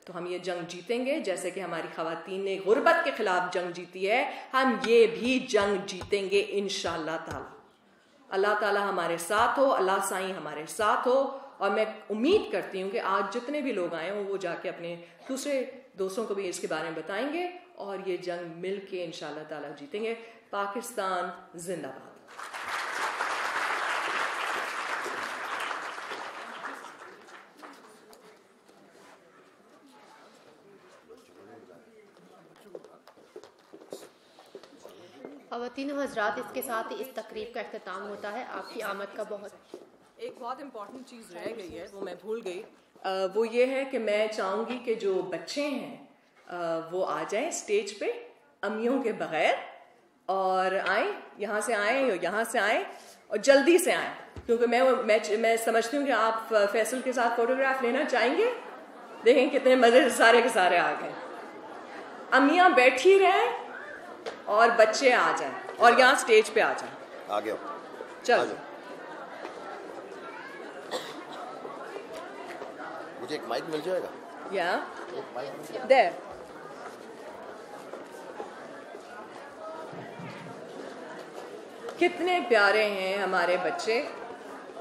तो हम ये जंग जीतेंगे। जैसे कि हमारी ख़वातीन ने गुर्बत के ख़िलाफ़ जंग जीती है, हम ये भी जंग जीतेंगे इंशाअल्लाह ताला। अल्लाह ताला हमारे साथ हो, अल्लाह साईं हमारे साथ हो। और मैं उम्मीद करती हूँ कि आज जितने भी लोग आए हों वो जाके अपने दूसरे दोस्तों को भी इसके बारे में बताएंगे और ये जंग मिल के इंशाअल्लाह ताला जीतेंगे। पाकिस्तान जिंदाबाद। ख़वातीन व हज़रात, इसके साथ ही इस तकरीब का अख्ताम होता है। आपकी आमद का एक बहुत इम्पॉर्टेंट चीज़ रह गई है, वो मैं भूल गई। वो ये है कि मैं चाहूँगी कि जो बच्चे हैं वो आ जाएं स्टेज पे अम्मियों के बग़ैर, और आएँ, यहाँ से आएँ और यहाँ से आएँ और जल्दी से आएँ, क्योंकि मैं समझती हूँ कि आप फैसल के साथ फ़ोटोग्राफ लेना चाहेंगे। देखें कितने मज़े से सारे के सारे आ गए। अम्मियाँ बैठी रहें और बच्चे आ जाएं और यहाँ स्टेज पे आ जाएं। आ गया, चलो। मुझे एक माइक मिल जाएगा? या एक माइक मिल जाएगा? देयर। कितने प्यारे हैं हमारे बच्चे,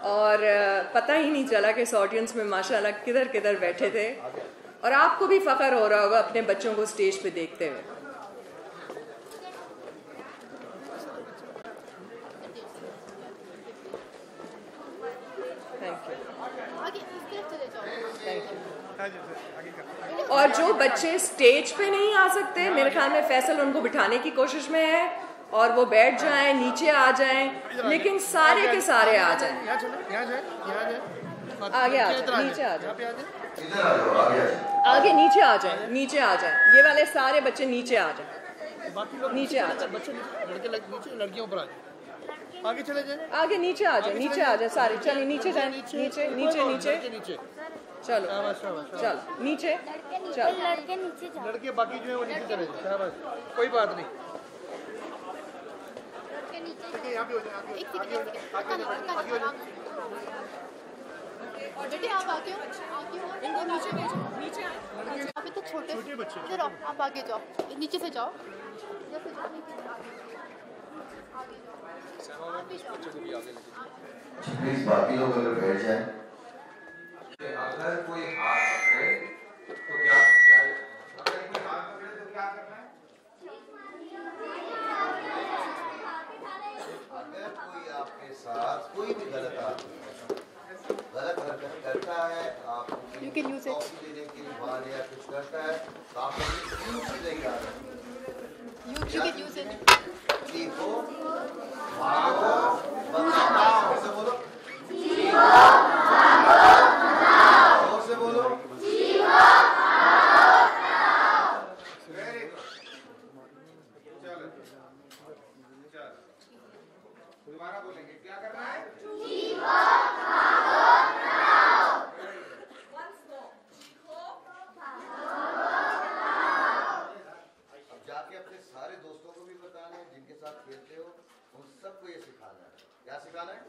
और पता ही नहीं चला कि इस ऑडियंस में माशाल्लाह किधर किधर बैठे थे। और आपको भी फ़ख्र हो रहा होगा अपने बच्चों को स्टेज पे देखते हुए। और जो बच्चे स्टेज पे नहीं आ सकते, मेरे ख्याल में फैसल उनको बिठाने की कोशिश में है और वो बैठ जाएं, नीचे आ जाएं, लेकिन सारे के सारे आ जाएं। आगे आ जाएं, नीचे आ जाएं, आगे नीचे आ जाएं, नीचे आ जाएं। ये वाले सारे बच्चे नीचे आ जाएं, नीचे आ जाएं, लड़कियों पर आ जाए, आगे चले जाए, आगे नीचे आ जाए, नीचे आ जाए सारे। चलो नीचे जाए, नीचे नीचे नीचे, चलो चलो नीचे, चलो लड़के बाकी जो है वो नीचे चले जाए। शाबाश, कोई बात नहीं। यहाँ पे हो जाए, आगे हो जाए। बेटे आप आगे हो, इनको नीचे भेजो, नीचे अभी तो छोटे बच्चे, इधर आओ, आप आगे जाओ, नीचे से जाओ, प्लीज बाकी लोग अगर बैठ जाएं। अगर कोई हाथ पकड़े तो क्या, अगर कोई हाथ पकड़े तो क्या करना है? अगर कोई आपके साथ कोई भी गलत हरकत करता है, आपको कॉफी देने के बहाने या कुछ करता है, तो आप चीखो, भागो, बताओ। ऐसे बोलो, जोर से बोलो। दोबारा बोलेंगे, क्या करना है? अब जाके अपने सारे दोस्तों को भी बताना है, जिनके साथ खेलते हो, उन सबको ये सिखाना है। क्या सिखाना है?